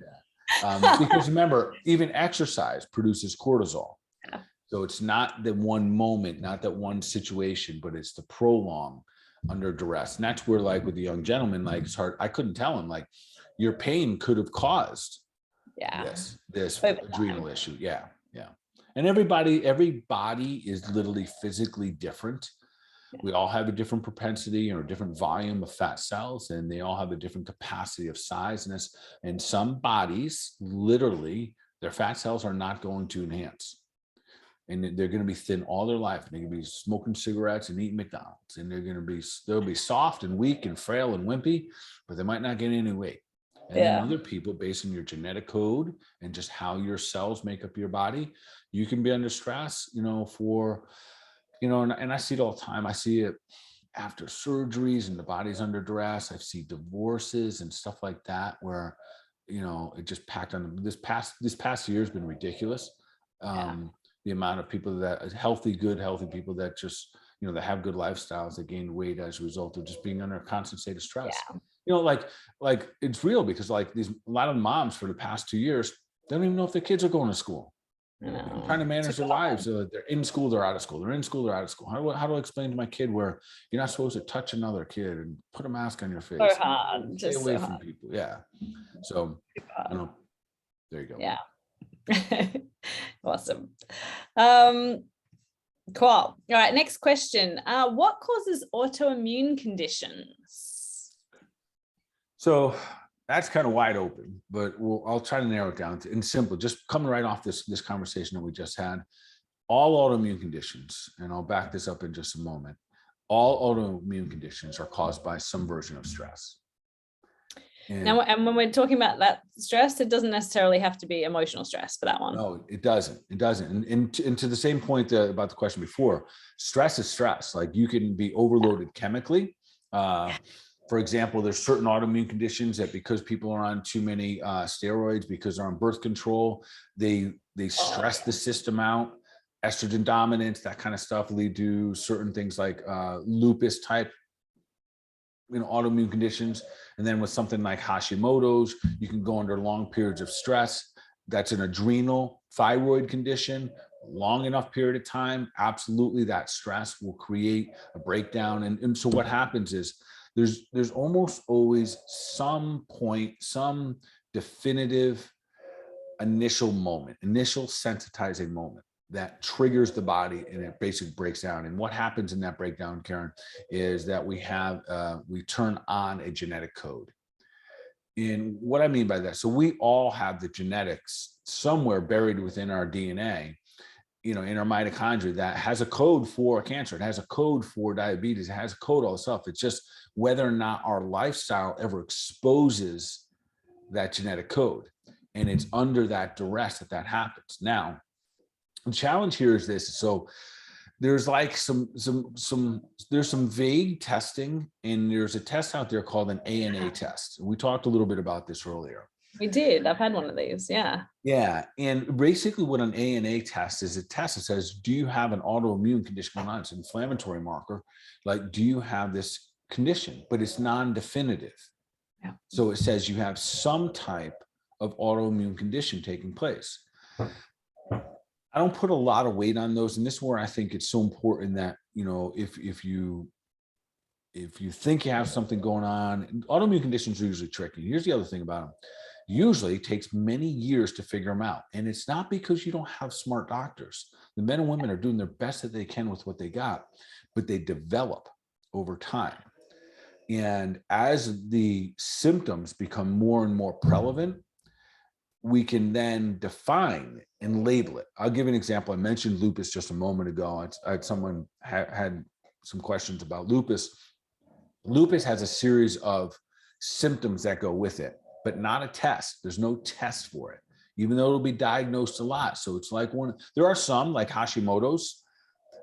Because remember, even exercise produces cortisol. Yeah. So it's not the one moment, not that one situation, but it's the prolong under duress. And that's where, like with the young gentleman, like it's hard. I couldn't tell him, like, your pain could have caused this adrenal issue. Yeah. And every body is literally physically different. We all have a different propensity or a different volume of fat cells, and they all have a different capacity of size. And some bodies, literally, their fat cells are not going to enhance. And they're going to be thin all their life. They're going to be smoking cigarettes and eating McDonald's. And they'll be soft and weak and frail and wimpy, but they might not gain any weight. And then other people, based on your genetic code and just how your cells make up your body, you can be under stress, and I see it all the time. I see it after surgeries and the body's under duress. I see divorces and stuff like that where, it just packed on them. This past year has been ridiculous. The amount of people that healthy people that just, that have good lifestyles, that gain weight as a result of just being under a constant state of stress. Like it's real, because like a lot of moms for the past 2 years, they don't even know if their kids are going to school. They're trying to manage their lives. So they're in school, they're out of school. They're in school, they're out of school. How do I explain to my kid where you're not supposed to touch another kid and put a mask on your face? So hard. Stay away from people. Yeah. So, there you go. Yeah. Awesome. Cool. All right. Next question. What causes autoimmune conditions? So that's kind of wide open, but I'll try to narrow it down and simple, just coming right off this conversation that we just had. All autoimmune conditions, and I'll back this up in just a moment, all autoimmune conditions are caused by some version of stress. And when we're talking about that stress, it doesn't necessarily have to be emotional stress for that one. No, it doesn't. And to the same point about the question before, stress is stress. Like, you can be overloaded chemically. For example, there's certain autoimmune conditions that, because people are on too many steroids, because they're on birth control, they stress the system out. Estrogen dominance, that kind of stuff, lead to certain things like lupus type, autoimmune conditions. And then with something like Hashimoto's, you can go under long periods of stress. That's an adrenal thyroid condition. Long enough period of time, absolutely, that stress will create a breakdown. And so what happens is there's almost always some point, some definitive initial sensitizing moment that triggers the body, and it basically breaks down. And what happens in that breakdown, Karen, is that we turn on a genetic code. And what I mean by that, so we all have the genetics somewhere buried within our DNA, in our mitochondria, that has a code for cancer. It has a code for diabetes. It has a code, all this stuff. It's just whether or not our lifestyle ever exposes that genetic code. And it's under that duress that happens. Now, the challenge here is this. So there's like there's some vague testing, and there's a test out there called an ANA test. We talked a little bit about this earlier. We did. I've had one of these. Yeah. Yeah. And basically what an ANA test is, a test that says, do you have an autoimmune condition going on? It's an inflammatory marker. Like, do you have this condition? But it's non-definitive. Yeah. So it says you have some type of autoimmune condition taking place. I don't put a lot of weight on those. And this is where I think it's so important that, if you think you have something going on, autoimmune conditions are usually tricky. Here's the other thing about them. Usually it takes many years to figure them out. And it's not because you don't have smart doctors. The men and women are doing their best that they can with what they got, but they develop over time. And as the symptoms become more and more prevalent, we can then define and label it. I'll give you an example. I mentioned lupus just a moment ago. I had someone had some questions about lupus. Lupus has a series of symptoms that go with it, but not a test. There's no test for it, even though it'll be diagnosed a lot. So it's like there are some like Hashimoto's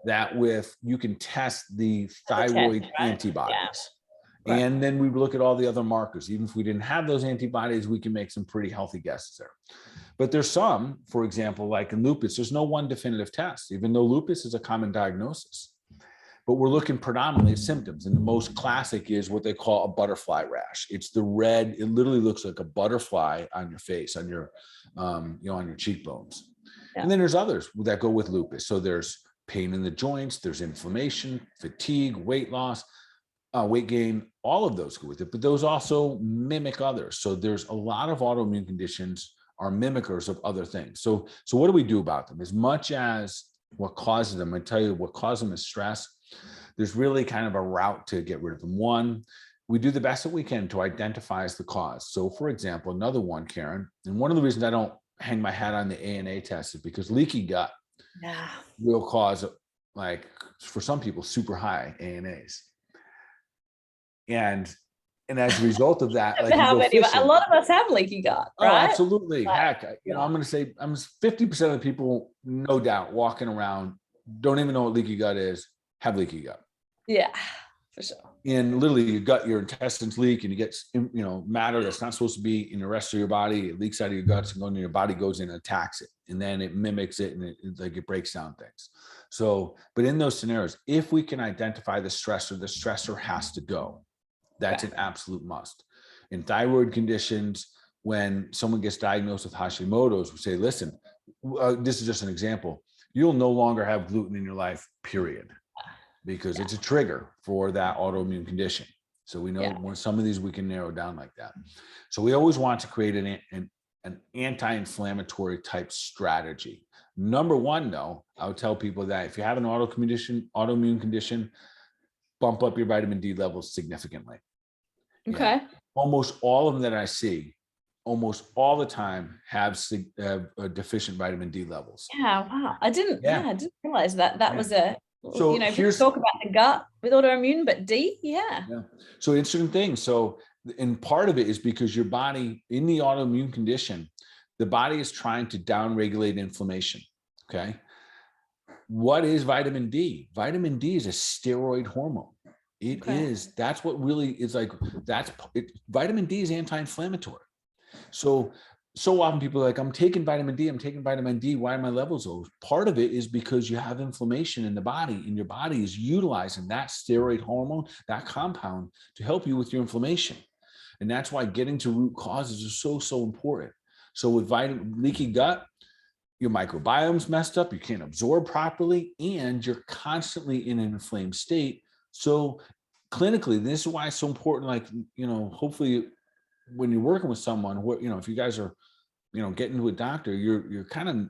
that you can test the thyroid antibodies. Yeah. Right. And then we look at all the other markers. Even if we didn't have those antibodies, we can make some pretty healthy guesses there. But there's some, for example, like in lupus, there's no one definitive test, even though lupus is a common diagnosis. But we're looking predominantly at symptoms. And the most classic is what they call a butterfly rash. It's the red, it literally looks like a butterfly on your face, on your, on your cheekbones. Yeah. And then there's others that go with lupus. So there's pain in the joints, there's inflammation, fatigue, weight loss, weight gain, all of those go with it, but those also mimic others. So there's a lot of autoimmune conditions are mimickers of other things. So what do we do about them? As much as what causes them, I tell you what causes them is stress. There's really kind of a route to get rid of them. One, we do the best that we can to identify as the cause. So for example, another one, Karen, and one of the reasons I don't hang my hat on the ANA test is because leaky gut will cause, like for some people, super high ANAs. And as a result of that, like a lot of us have leaky gut, right? Oh, absolutely. Heck, I'm going to say I'm 50% of the people, no doubt, walking around, don't even know what leaky gut is, have leaky gut. Yeah, for sure. And literally your intestines leak and you get, matter that's not supposed to be in the rest of your body. It leaks out of your guts and your body goes in and attacks it. And then it mimics it and it breaks down things. So, but in those scenarios, if we can identify the stressor has to go. That's an absolute must. In thyroid conditions, when someone gets diagnosed with Hashimoto's, we say, listen, this is just an example. You'll no longer have gluten in your life, period, because it's a trigger for that autoimmune condition. So we know when some of these we can narrow down like that. So we always want to create an anti-inflammatory type strategy. Number one, though, I would tell people that if you have an autoimmune condition, bump up your vitamin D levels significantly. Okay. Yeah. Almost all of them that I see, almost all the time have deficient vitamin D levels. Yeah. Wow. I didn't realize that was so people talk about the gut with autoimmune, but D. Yeah. So interesting thing. So, and part of it is because your body in the autoimmune condition, the body is trying to downregulate inflammation. Okay. What is vitamin D? Vitamin D is a steroid hormone. That's what really is like, vitamin D is anti-inflammatory. So often people are like, I'm taking vitamin D. Why are my levels low? Part of it is because you have inflammation in the body and your body is utilizing that steroid hormone, that compound to help you with your inflammation. And that's why getting to root causes is so important. So with leaky gut, your microbiome's messed up, you can't absorb properly, and you're constantly in an inflamed state. So clinically, this is why it's so important, like, hopefully when you're working with someone, if you guys are, getting to a doctor, you're kind of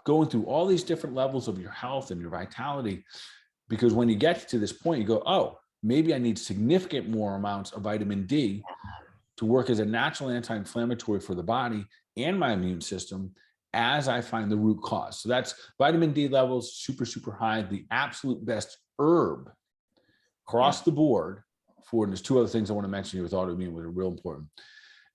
going through all these different levels of your health and your vitality, because when you get to this point, you go, oh, maybe I need significant more amounts of vitamin D to work as a natural anti-inflammatory for the body and my immune system, as I find the root cause. So that's vitamin D levels, super high. The absolute best herb across the board and there's two other things I want to mention here with autoimmune, which are real important,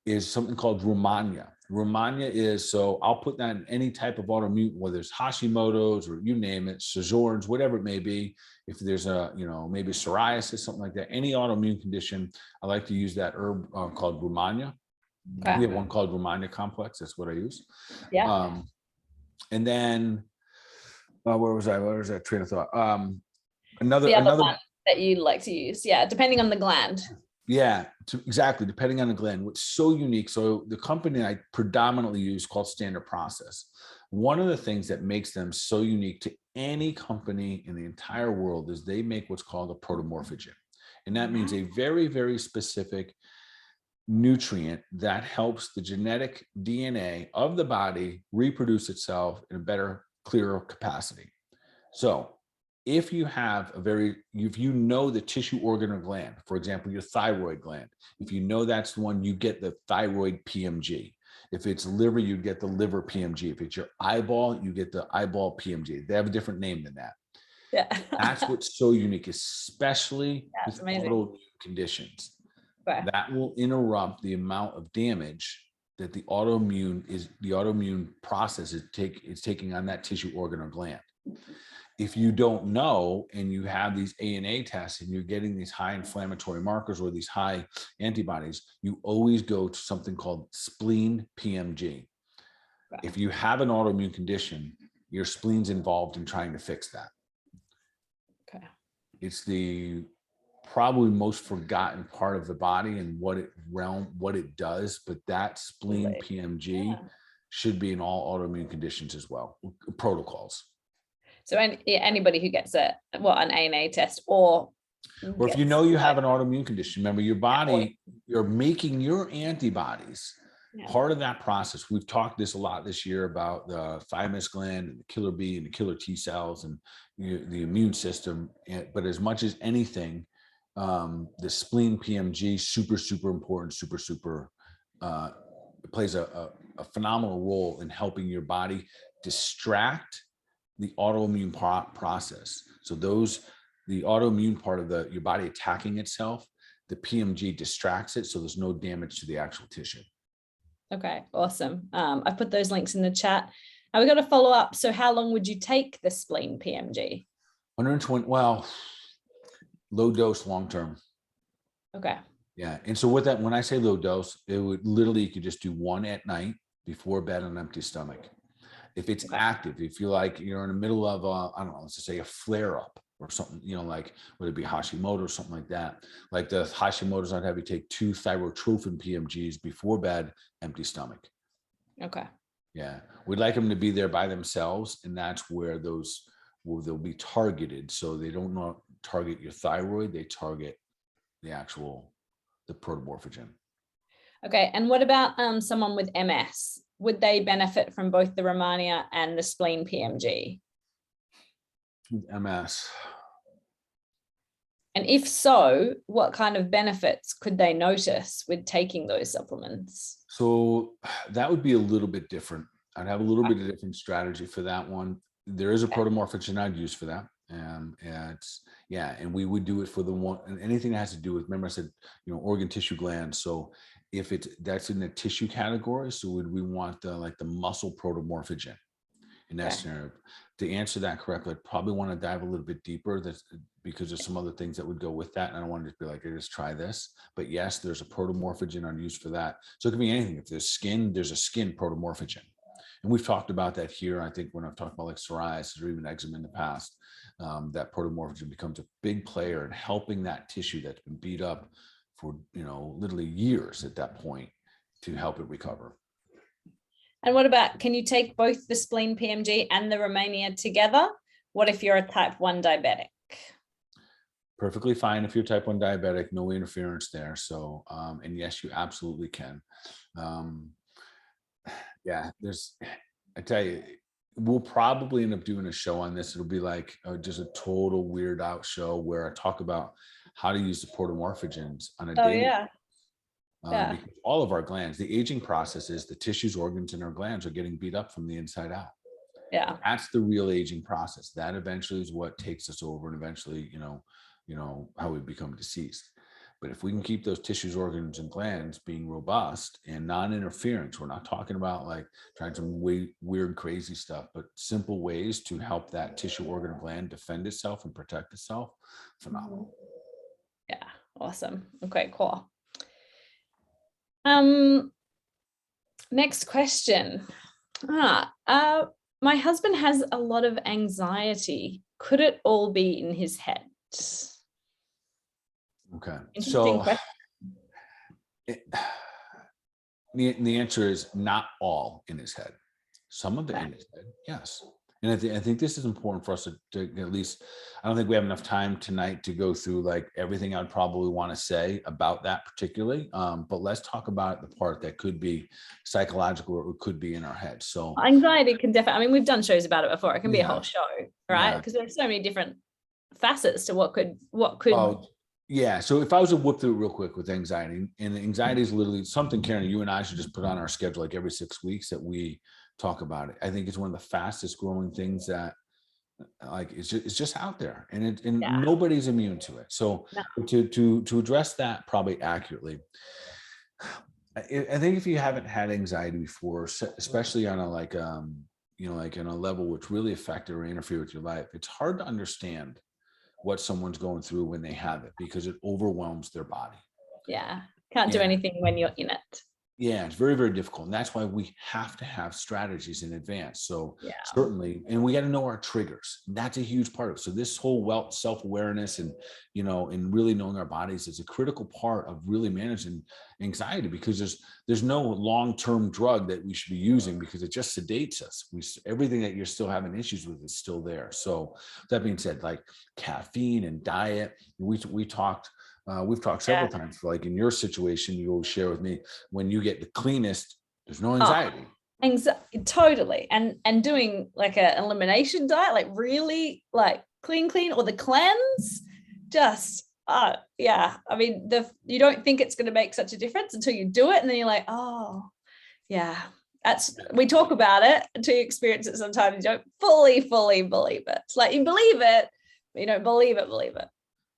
is something called Rehmannia. Rehmannia is, so I'll put that in any type of autoimmune, whether it's Hashimoto's or you name it, Sjögren's, whatever it may be. If there's maybe psoriasis, something like that, any autoimmune condition, I like to use that herb called Rehmannia. Okay. We have one called Rehmannia Complex. That's what I use. Yeah. And then where was that train of thought? Another one that you like to use. Yeah. Depending on the gland. Yeah, exactly. Depending on the gland, what's so unique. So the company I predominantly use called Standard Process. One of the things that makes them so unique to any company in the entire world is they make what's called a protomorphogen. And that means a very, very specific nutrient that helps the genetic DNA of the body reproduce itself in a better, clearer capacity. So if you have if you know the tissue organ or gland, for example, your thyroid gland, if you know that's the one, you get the thyroid PMG. If it's liver, you get the liver PMG. If it's your eyeball, you get the eyeball PMG. They have a different name than that. Yeah. That's what's so unique, especially That's with amazing. autoimmune conditions. Okay. That will interrupt the amount of damage that the autoimmune process is taking on that tissue organ or gland. If you don't know and you have these ANA tests and you're getting these high inflammatory markers or these high antibodies, you always go to something called spleen PMG. Right. If you have an autoimmune condition, your spleen's involved in trying to fix that. Okay. It's the probably most forgotten part of the body and what it does, but that spleen PMG should be in all autoimmune conditions as well, protocols. So anybody who gets an ANA test or if you know you have an autoimmune condition, remember your body, you're making your antibodies. Yeah. Part of that process, we've talked this a lot this year about the thymus gland and the killer B and the killer T cells and the immune system. But as much as anything, the spleen PMG, super important, plays a phenomenal role in helping your body distract the autoimmune process. So the autoimmune part of your body attacking itself, the PMG distracts it, so there's no damage to the actual tissue. Okay, awesome. I've put those links in the chat. Now we got to follow up. So how long would you take the spleen PMG? 120, well, low dose, long term. Okay. Yeah. And so with that, when I say low dose, it would literally, you could just do one at night before bed on an empty stomach. If it's active, if you like, you're in the middle of I don't know, let's just say a flare up or something, like whether it be Hashimoto or something like that. Like the Hashimoto's, I'd have you take 2 Thytrophin PMGs before bed, empty stomach. Okay. Yeah. We'd like them to be there by themselves. And that's where they'll be targeted. So they don't not target your thyroid, they target the protomorphogen. Okay. And what about someone with MS? Would they benefit from both the Rehmannia and the spleen PMG? With MS. And if so, what kind of benefits could they notice with taking those supplements? So that would be a little bit different. I'd have a little bit of different strategy for that one. There is a protomorphogen I'd use for that. And we would do it for the one, and anything that has to do with, remember I said, organ, tissue, glands. So if that's in the tissue category, so would we want the muscle protomorphogen in that scenario? To answer that correctly, I'd probably want to dive a little bit deeper. That's because there's some other things that would go with that. And I don't want to just be like, hey, just try this. But yes, there's a protomorphogen I'd use for that. So it could be anything. If there's skin, there's a skin protomorphogen. And we've talked about that here. I think when I've talked about like psoriasis or even eczema in the past, that protomorphogen becomes a big player in helping that tissue that's been beat up for, literally years at that point to help it recover. And what about, can you take both the spleen PMG and the Rehmannia together? What if you're a type 1 diabetic? Perfectly fine if you're type 1 diabetic, no interference there. So, and yes, you absolutely can. I tell you, we'll probably end up doing a show on this. It'll be like just a total weird out show where I talk about how to use the protomorphogens on a daily. Because all of our glands, the aging process is the tissues, organs, and our glands are getting beat up from the inside out. Yeah. That's the real aging process. That eventually is what takes us over, and eventually, how we become deceased. But if we can keep those tissues, organs, and glands being robust and non-interference, we're not talking about like trying some weird, crazy stuff, but simple ways to help that tissue, organ, or gland defend itself and protect itself. Phenomenal. Yeah. Awesome. Okay, cool. Next question. My husband has a lot of anxiety. Could it all be in his head? Okay. Interesting question. The answer is not all in his head. Some of it in his head, yes. And I think this is important for us to at least, I don't think we have enough time tonight to go through like everything I'd probably want to say about that particularly. But let's talk about the part that could be psychological or it could be in our head. So anxiety can definitely, I mean, we've done shows about it before. It can be a whole show, right? Because there's so many different facets to what could. Yeah. So if I was to whip through it real quick with anxiety, and anxiety is literally something, Karen, you and I should just put on our schedule like every 6 weeks that we talk about it. I think it's one of the fastest growing things that like it's just out there, and nobody's immune to it. So to address that probably accurately, I think if you haven't had anxiety before, especially on a like like on a level which really affected or interfere with your life, it's hard to understand what someone's going through when they have it because it overwhelms their body. Yeah. Can't do anything when you're in it. Yeah, it's very, very difficult. And that's why we have to have strategies in advance. So certainly, and we got to know our triggers. That's a huge part of it. So this whole self-awareness and, and really knowing our bodies is a critical part of really managing anxiety, because there's no long-term drug that we should be using because it just sedates us. Everything that you're still having issues with is still there. So that being said, like caffeine and diet, we've talked several times, like in your situation, you will share with me when you get the cleanest, there's no anxiety. Totally. And doing like an elimination diet, like really like clean, or the cleanse, just, I mean, you don't think it's going to make such a difference until you do it. And then you're like, oh yeah, we talk about it until you experience it. Sometimes you don't fully believe it. It's like you believe it, but you don't believe it.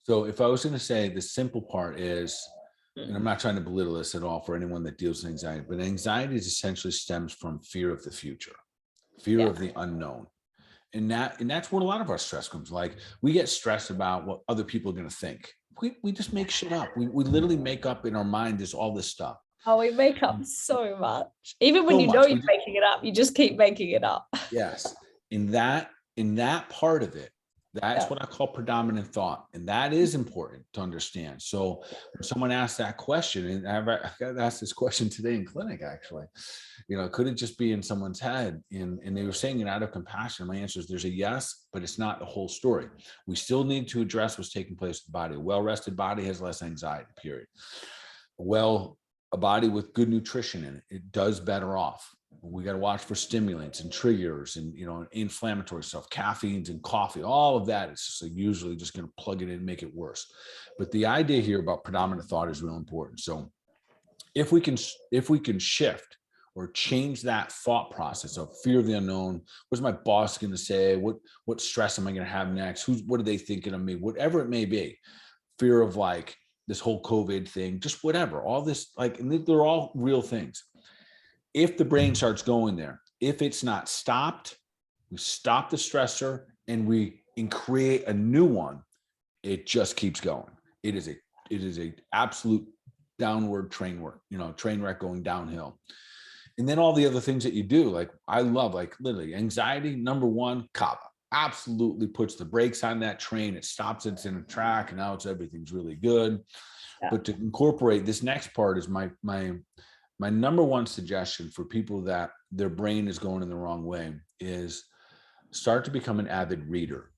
So if I was going to say the simple part is, and I'm not trying to belittle this at all for anyone that deals with anxiety, but anxiety essentially stems from fear of the future, fear of the unknown. And that's where a lot of our stress comes. Like we get stressed about what other people are going to think. We just make shit up. We literally make up in our mind all this stuff. Oh, we make up so much. Even when you're making it up, you just keep making it up. Yes. In that part of it, that's what I call predominant thought. And that is important to understand. So when someone asks that question, and I got asked this question today in clinic, actually, could it just be in someone's head? And they were saying it out of compassion. My answer is there's a yes, but it's not the whole story. We still need to address what's taking place with the body. A well-rested body has less anxiety, period. A body with good nutrition in it does better off. We got to watch for stimulants and triggers and, inflammatory stuff, caffeines and coffee, all of that is just like usually just going to plug it in and make it worse. But the idea here about predominant thought is real important. So if we can shift or change that thought process of fear of the unknown, what's my boss going to say? What stress am I going to have next? What are they thinking of me? Whatever it may be, fear of like this whole COVID thing, just whatever, all this, like, and they're all real things. If the brain starts going there, if it's not stopped, we stop the stressor and we create a new one, it just keeps going. It is a absolute downward train wreck going downhill. And then all the other things that you do, like I love, like literally anxiety, number one, kava absolutely puts the brakes on that train. It stops it in a track, and now everything's really good. Yeah. But to incorporate this next part is my number one suggestion for people that their brain is going in the wrong way is start to become an avid reader.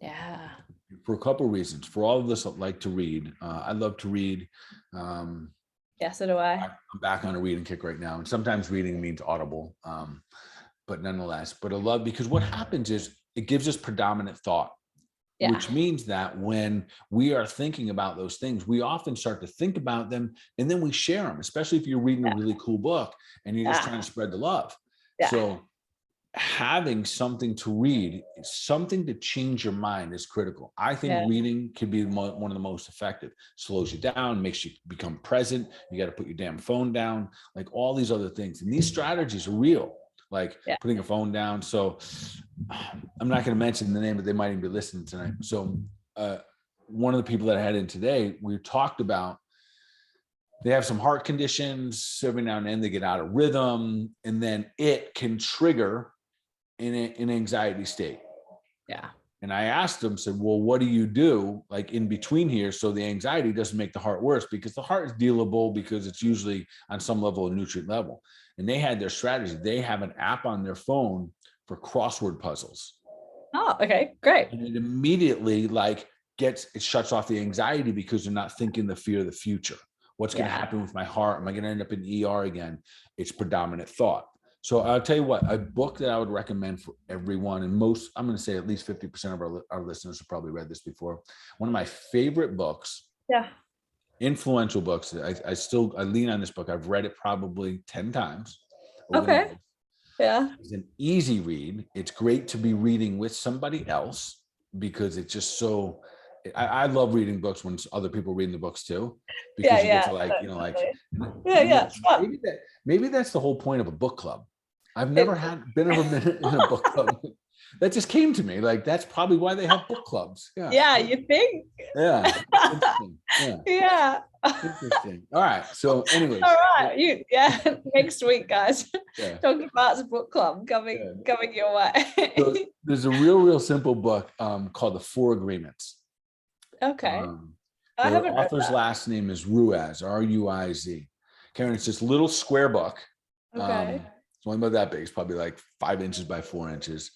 Yeah. For a couple of reasons. For all of us that like to read, I love to read. Yeah, so do I. I'm back on a reading kick right now. And sometimes reading means audible, but nonetheless. But I love, because what happens is it gives us predominant thought. Yeah. Which means that when we are thinking about those things, we often start to think about them and then we share them, especially if you're reading a really cool book and you're just trying to spread the love. Yeah. So having something to read, something to change your mind is critical. I think reading can be one of the most effective. Slows you down, makes you become present. You got to put your damn phone down, like all these other things. And these strategies are real. Like putting a phone down. So I'm not going to mention the name, but they might even be listening tonight. So one of the people that I had in today, we talked about, they have some heart conditions. Every now and then they get out of rhythm, and then it can trigger an anxiety state. Yeah. And I asked him, said, well, what do you do like in between here so the anxiety doesn't make the heart worse? Because the heart is dealable because it's usually on some level of nutrient level. And they had their strategy. They have an app on their phone for crossword puzzles. Oh, okay, great. And it immediately like it shuts off the anxiety because they're not thinking the fear of the future. What's going to happen with my heart? Am I going to end up in ER again? It's predominant thought. So I'll tell you what, a book that I would recommend for everyone, and most, I'm going to say at least 50% of our listeners have probably read this before. One of my favorite books, influential books. I lean on this book. I've read it probably 10 times. Okay. Yeah. It's an easy read. It's great to be reading with somebody else because it's just so, I love reading books when other people reading the books too, because you get to like, maybe that's the whole point of a book club. I've never been in a book club. That just came to me. Like, that's probably why they have book clubs. Yeah. Yeah, you think? Yeah. Interesting. Yeah. Interesting. All right. So anyways. All right. Next week, guys. Dr. Bart's book club coming your way. So there's a real simple book called The Four Agreements. Okay. The author's last name is Ruiz, R-U-I-Z. Karen, it's this little square book. Okay. It's only about that big. It's probably like 5 inches by 4 inches.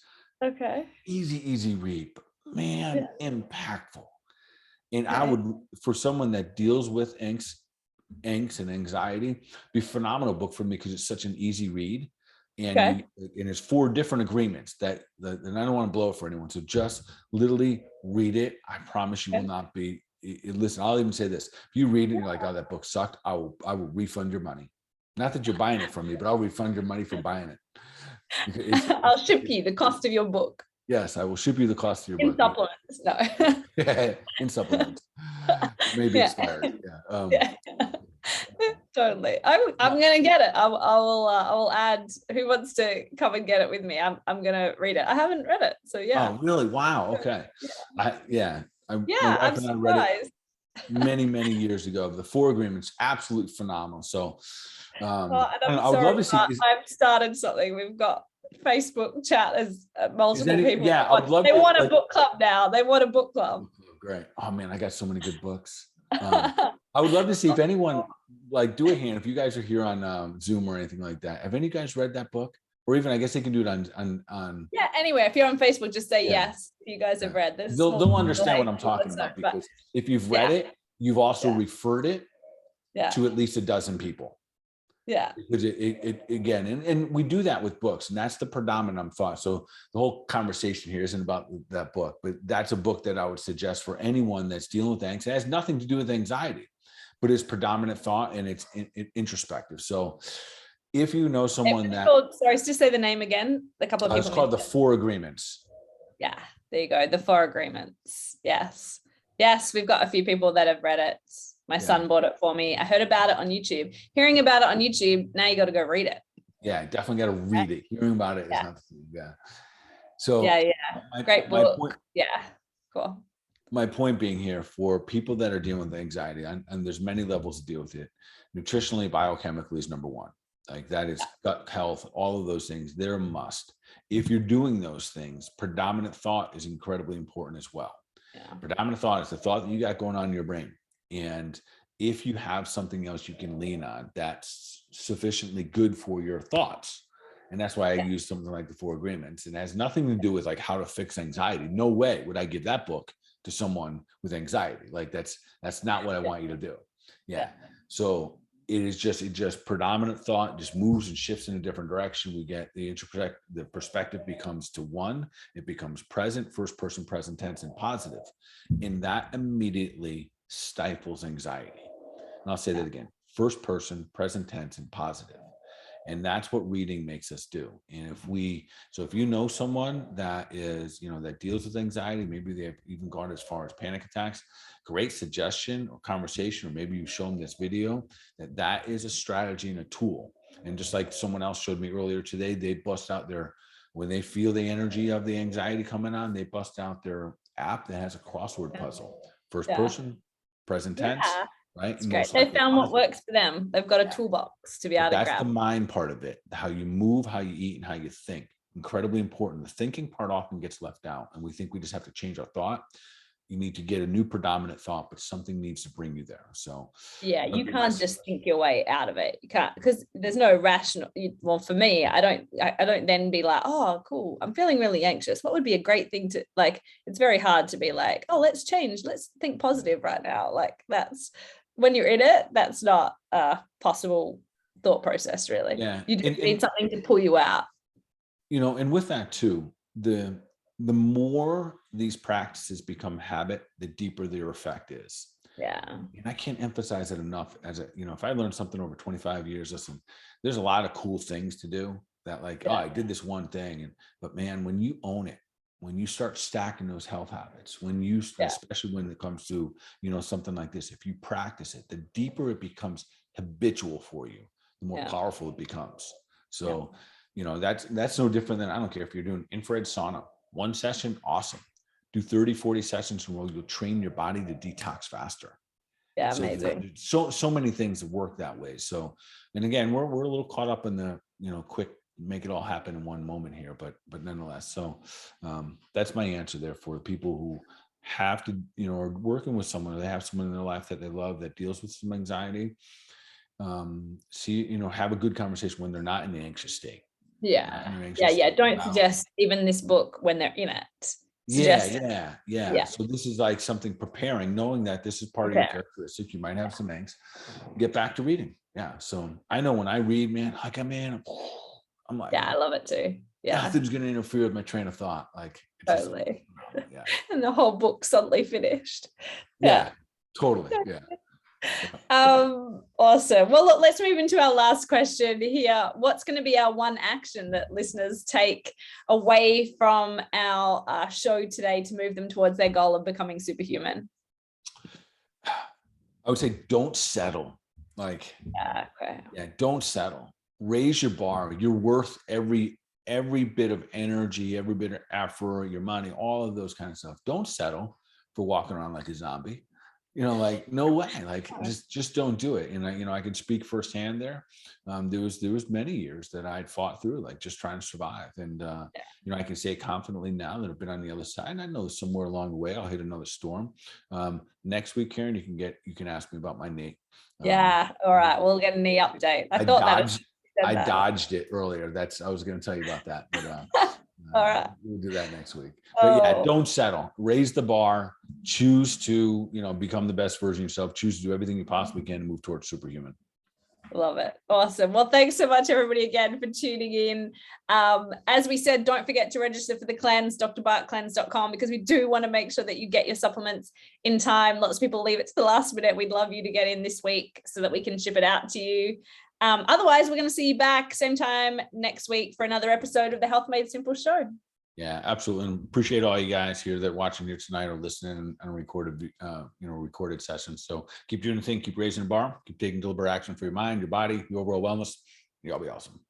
Okay. Easy read, but man, impactful. And I would, for someone that deals with angst and anxiety, be a phenomenal book for me because it's such an easy read. And it's 4 different agreements and I don't want to blow it for anyone. So just literally read it. I promise you will not be, listen, I'll even say this. If you read it and you're like, oh, that book sucked, I will refund your money. Not that you're buying it from me, but I'll refund your money for buying it. I'll ship you the cost of your book. Yes, I will ship you the cost of your book. In supplements, no. In supplements. Maybe expired. Totally. I'm gonna get it. I will add who wants to come and get it with me. I'm gonna read it. I haven't read it, so yeah. Oh, really? Wow. Okay. My I'm wife and I read it many years ago. The Four Agreements, absolutely phenomenal. So I would love to see. I've started something. We've got Facebook chat as multiple people. Yeah, I would love. They want a book club now. They want a book club. Great. Oh man, I got so many good books. I would love to see if anyone like do a hand if you guys are here on Zoom or anything like that. Have any of you guys read that book? Or even I guess they can do it on anyway, if you're on Facebook, just say yes if you guys have read this. They'll understand what I'm talking about, because if you've read it, you've also referred it to at least a dozen people. Yeah. Because it again, and we do that with books, and that's the predominant thought. So the whole conversation here isn't about that book, but that's a book that I would suggest for anyone that's dealing with anxiety. It has nothing to do with anxiety, but it's predominant thought and it's introspective. So if you know someone just say the name again. A couple of people. It's called The Four Agreements. Yeah, there you go. The Four Agreements. Yes, we've got a few people that have read it. My son bought it for me. I heard about it on YouTube. Hearing about it on YouTube, now you got to go read it. Yeah, definitely got to read it. Hearing about it is not the thing. Yeah. So great book. Cool. My point being here, for people that are dealing with anxiety, and there's many levels to deal with it. Nutritionally, biochemically is number one. Like that is gut health, all of those things, they're a must. If you're doing those things, predominant thought is incredibly important as well. Yeah. Predominant thought is the thought that you got going on in your brain. And if you have something else you can lean on that's sufficiently good for your thoughts, and that's why I use something like The Four Agreements, and it has nothing to do with like how to fix anxiety. No way would I give that book to someone with anxiety. Like that's not what I want you to do. Yeah. So it just predominant thought just moves and shifts in a different direction. We get the perspective becomes to one, it becomes present, first person, present tense, and positive. And that immediately stifles anxiety. And I'll say that again, first person, present tense, and positive. And that's what reading makes us do. And if you know someone that is, that deals with anxiety, maybe they've even gone as far as panic attacks, great suggestion or conversation, or maybe you show them this video, that is a strategy and a tool. And just like someone else showed me earlier today, they bust out when they feel the energy of the anxiety coming on, they bust out their app that has a crossword puzzle. First person, present tense. Right. That's great. They found what works for them. They've got a toolbox to be able to grab. That's the mind part of it. How you move, how you eat, and how you think. incredibly important. The thinking part often gets left out, and we think we just have to change our thought. You need to get a new predominant thought, but something needs to bring you there. So yeah, you can't just think your way out of it. You can't, because there's no rational. Well, for me, I don't then be like, oh, cool, I'm feeling really anxious. What would be a great thing to like? It's very hard to be like, oh, let's change. Let's think positive right now. Like that's when you're in it. That's not a possible thought process, really. Yeah, You just need something to pull you out. And with that too, the more these practices become habit, the deeper their effect is. Yeah. And I can't emphasize it enough if I learned something over 25 years, listen, there's a lot of cool things to do that like, oh, I did this one thing. But man, when you own it, when you start stacking those health habits, especially when it comes to, something like this, if you practice it, the deeper it becomes habitual for you, the more powerful it becomes. So, that's no different than, I don't care if you're doing infrared sauna, one session, awesome. Do 30, 40 sessions in a row, you'll train your body to detox faster. Yeah, amazing. So many things work that way. So, and again, we're a little caught up in the, quick, make it all happen in one moment here, but nonetheless. So that's my answer there for people who have to, are working with someone, or they have someone in their life that they love that deals with some anxiety. Have a good conversation when they're not in the anxious state. Don't suggest even this book when they're in it. Yeah. So this is like something preparing, knowing that this is part of your characteristic. You might have some angst. Get back to reading. Yeah. So I know when I read, man, like I'm like, I love it too. Yeah. Nothing's going to interfere with my train of thought. Like totally. And the whole book suddenly finished. Yeah. Totally. Yeah. Awesome. Well, look, let's move into our last question here. What's going to be our one action that listeners take away from our show today to move them towards their goal of becoming superhuman? I would say don't settle. Don't settle. Raise your bar. You're worth every bit of energy, every bit of effort, your money, all of those kind of stuff. Don't settle for walking around like a zombie. No way, just don't do it. And I can speak firsthand there. There was many years that I'd fought through, like just trying to survive. And, I can say confidently now that I've been on the other side, and I know somewhere along the way, I'll hit another storm. Next week, Karen, you can ask me about my knee. All right. We'll get a knee update. I dodged it earlier. I was going to tell you about that, but, all right. We'll do that next week. But don't settle. Raise the bar. Choose to, become the best version of yourself. Choose to do everything you possibly can to move towards superhuman. Love it. Awesome. Well, thanks so much, everybody, again, for tuning in. As we said, don't forget to register for the cleanse, drbartcleanse.com, because we do want to make sure that you get your supplements in time. Lots of people leave it to the last minute. We'd love you to get in this week so that we can ship it out to you. Otherwise, we're going to see you back same time next week for another episode of the Health Made Simple show. Yeah, absolutely. And appreciate all you guys here that are watching here tonight or listening on recorded sessions. So keep doing the thing, keep raising the bar, keep taking deliberate action for your mind, your body, your overall wellness. You'll be awesome.